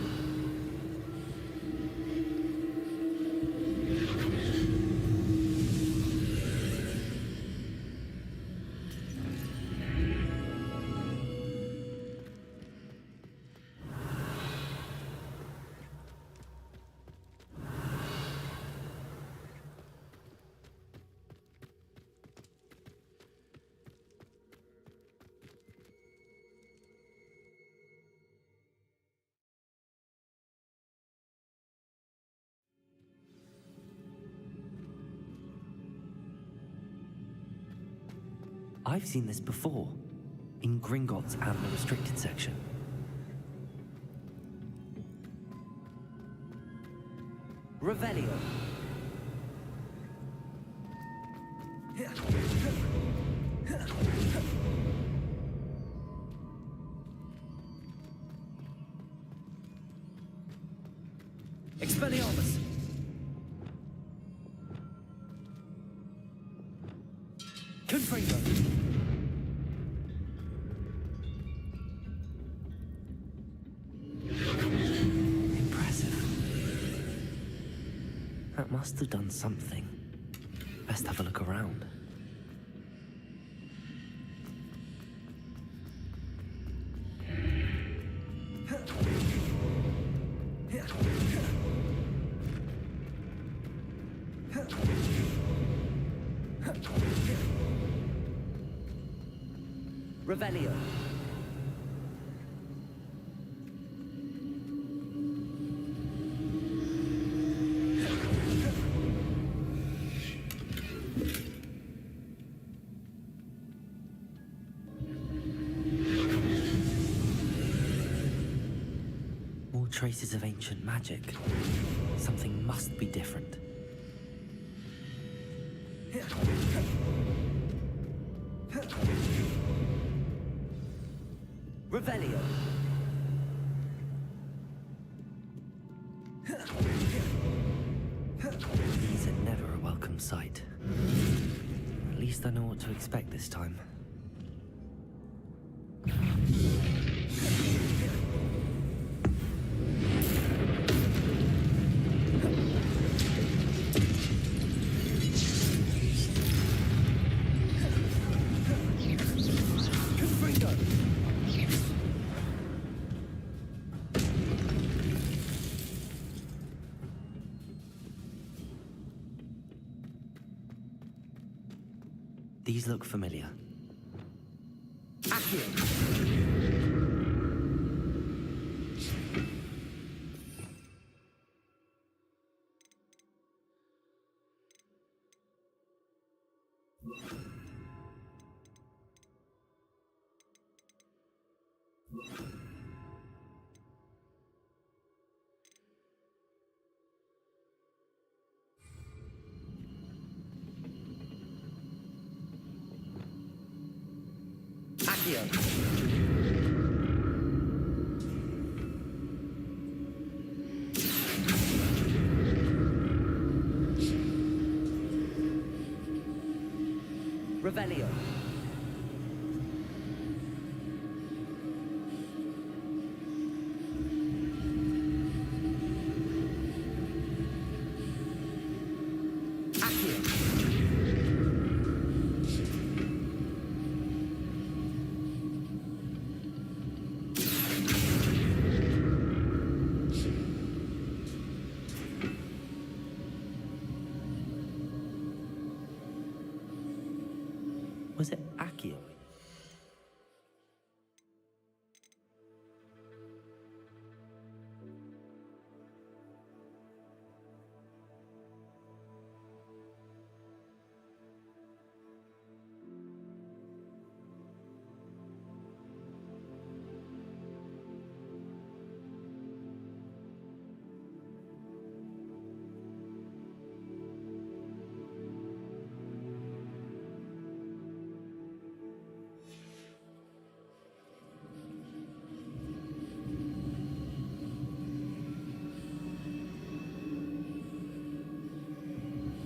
I've seen this before, in Gringotts and the restricted section. Revelio. Expelliarmus. Confringo. Impressive. That must have done something. Best have a look around. Revelio. More traces of ancient magic. Something must be different. Revelio. These are never a welcome sight. At least I know what to expect this time. These look familiar. Revelio. Was it Accio?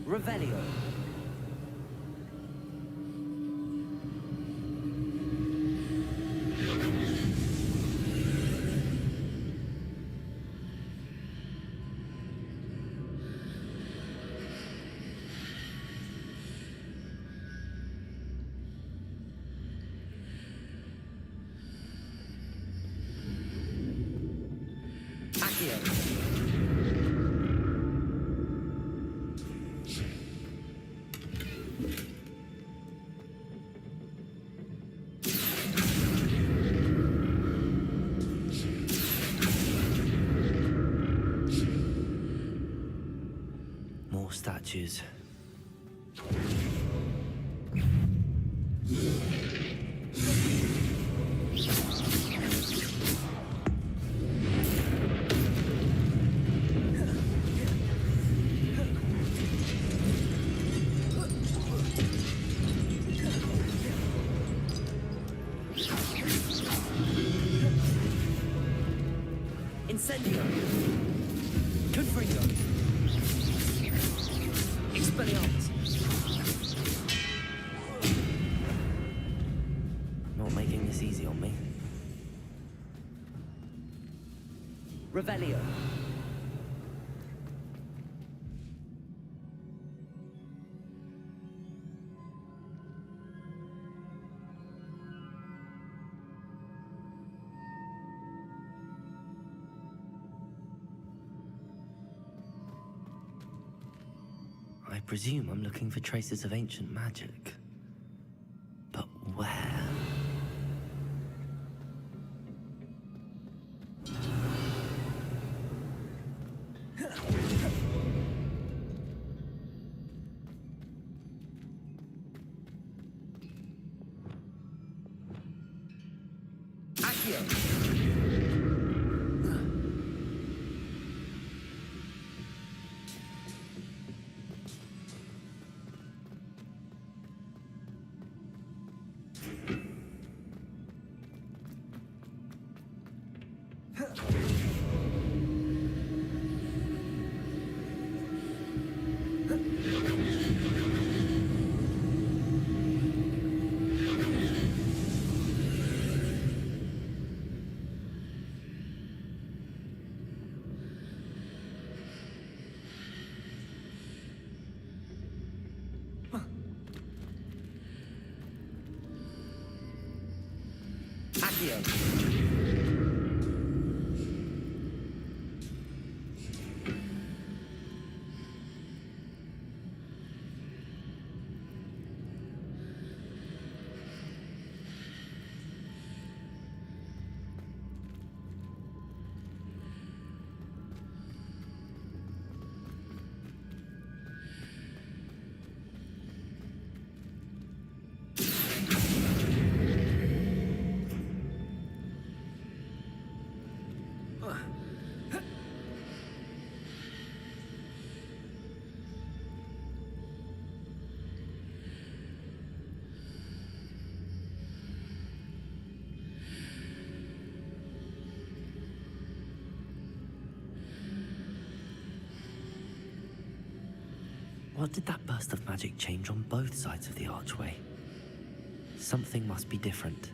Revelio. More statues. Incendio. Confringo. Expelliarmus. Not making this easy on me. Revelio. I presume I'm looking for traces of ancient magic. But where? What did that burst of magic change on both sides of the archway? Something must be different.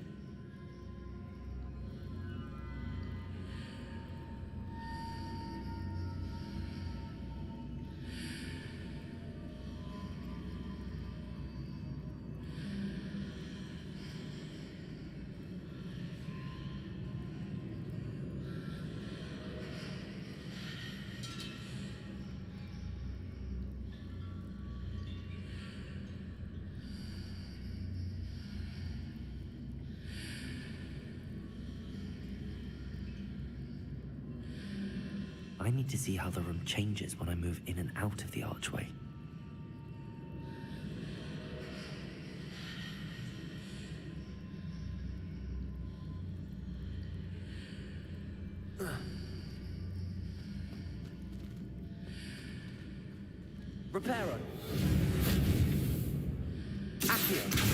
I need to see how the room changes when I move in and out of the archway. Reparo. Accio.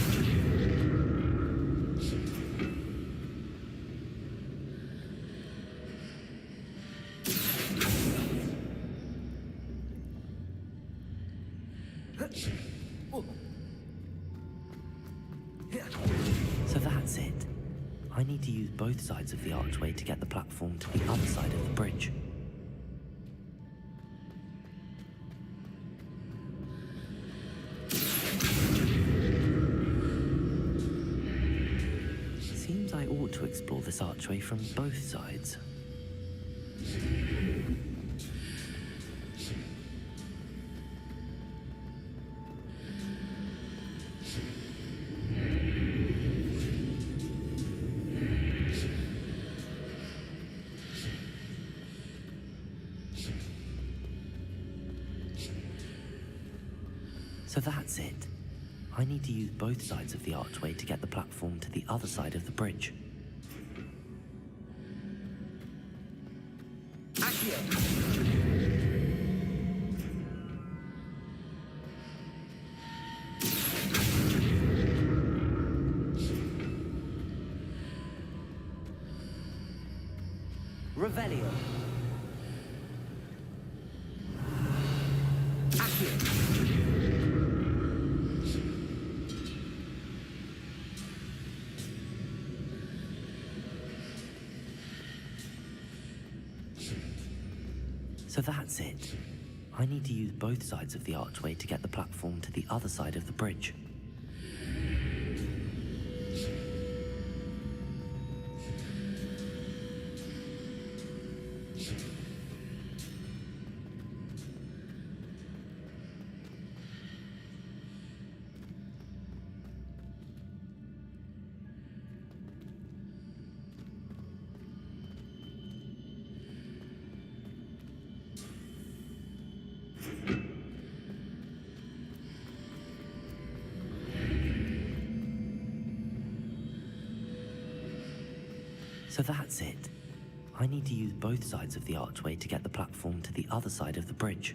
So that's it. I need to use both sides of the archway to get the platform to the other side of the bridge. Seems I ought to explore this archway from both sides. So that's it. I need to use both sides of the archway to get the platform to the other side of the bridge. Revelio. So that's it. I need to use both sides of the archway to get the platform to the other side of the bridge. So that's it. I need to use both sides of the archway to get the platform to the other side of the bridge.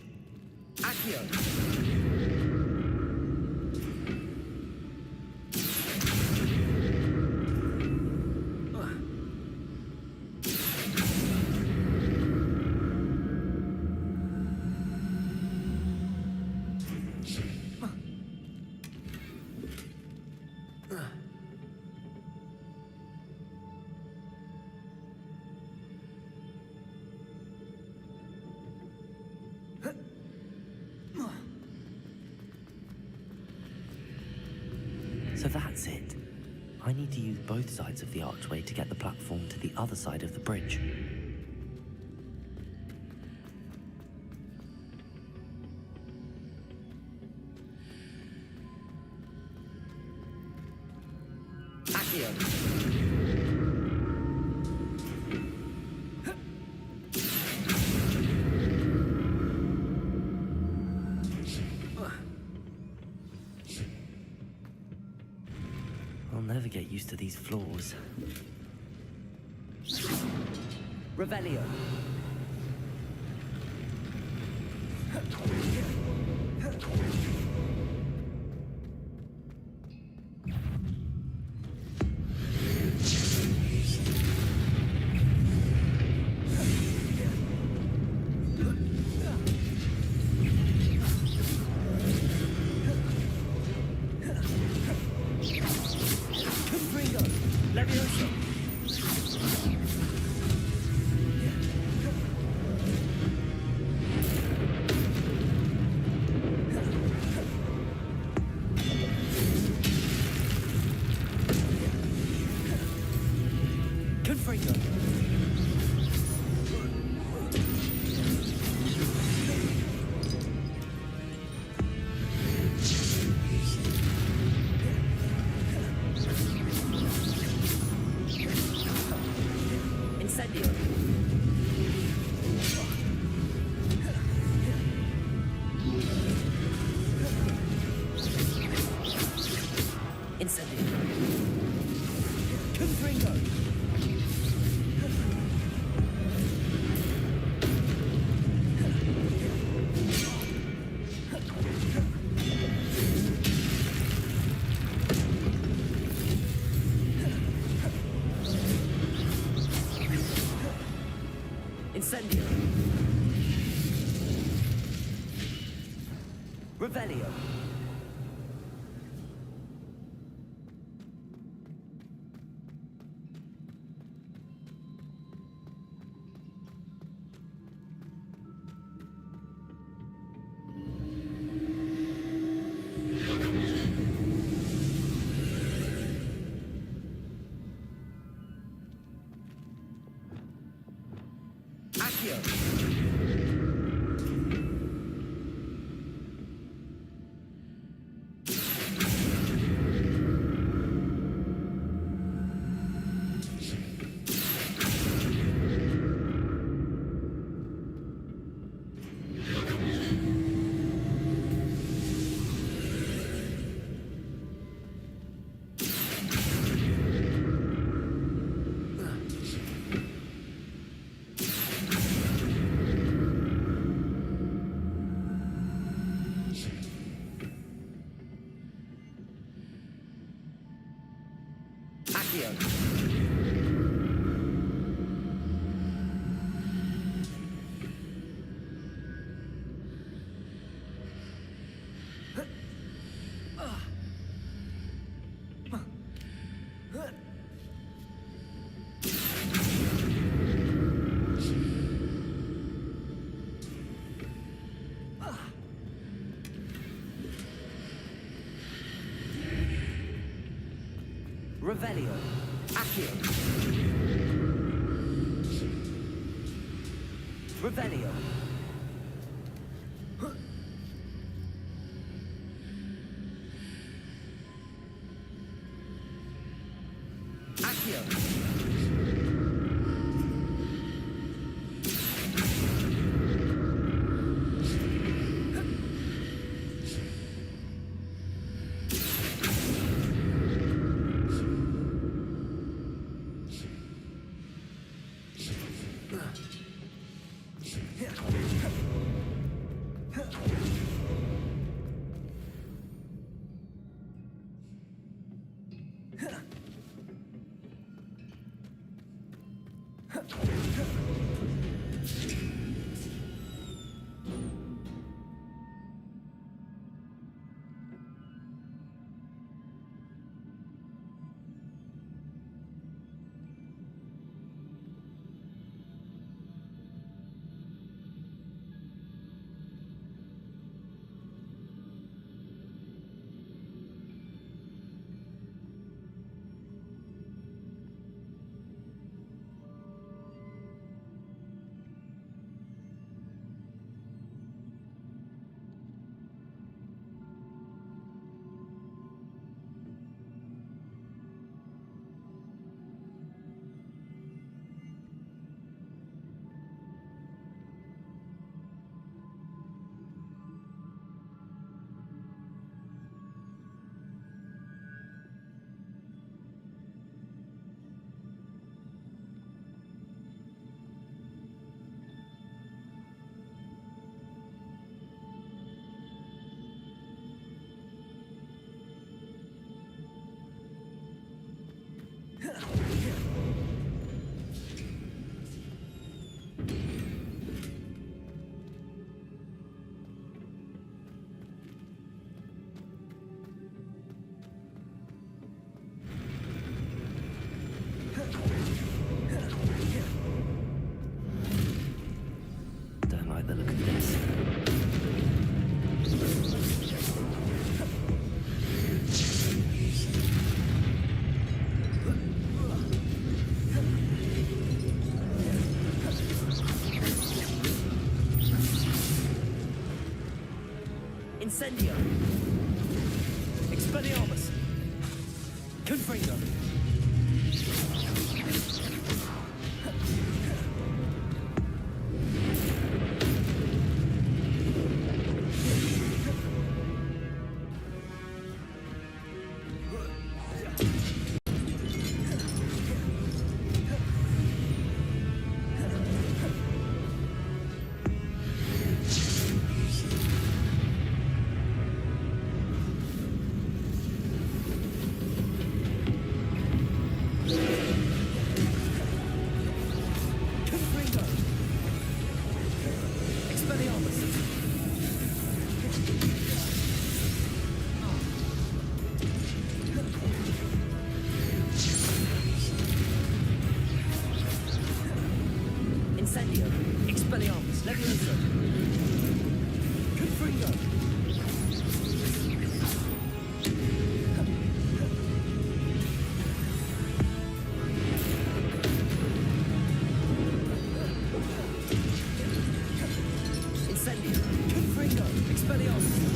So that's it. I need to use both sides of the archway to get the platform to the other side of the bridge. I'll never get used to these floors. Revelio. Incendio. Revelio. Revelio. Accio. Revelio. Accio. Incendio! Expelliarmus! Confringo! Incendio! Expelliarmus! Leviosa! Confringo! Incendio! Confringo! Expelliarmus!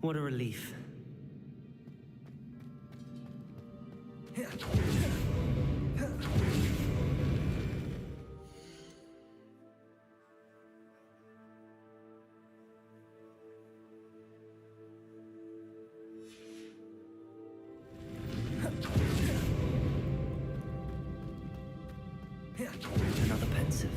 What a relief. Another pensive.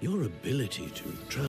Your ability to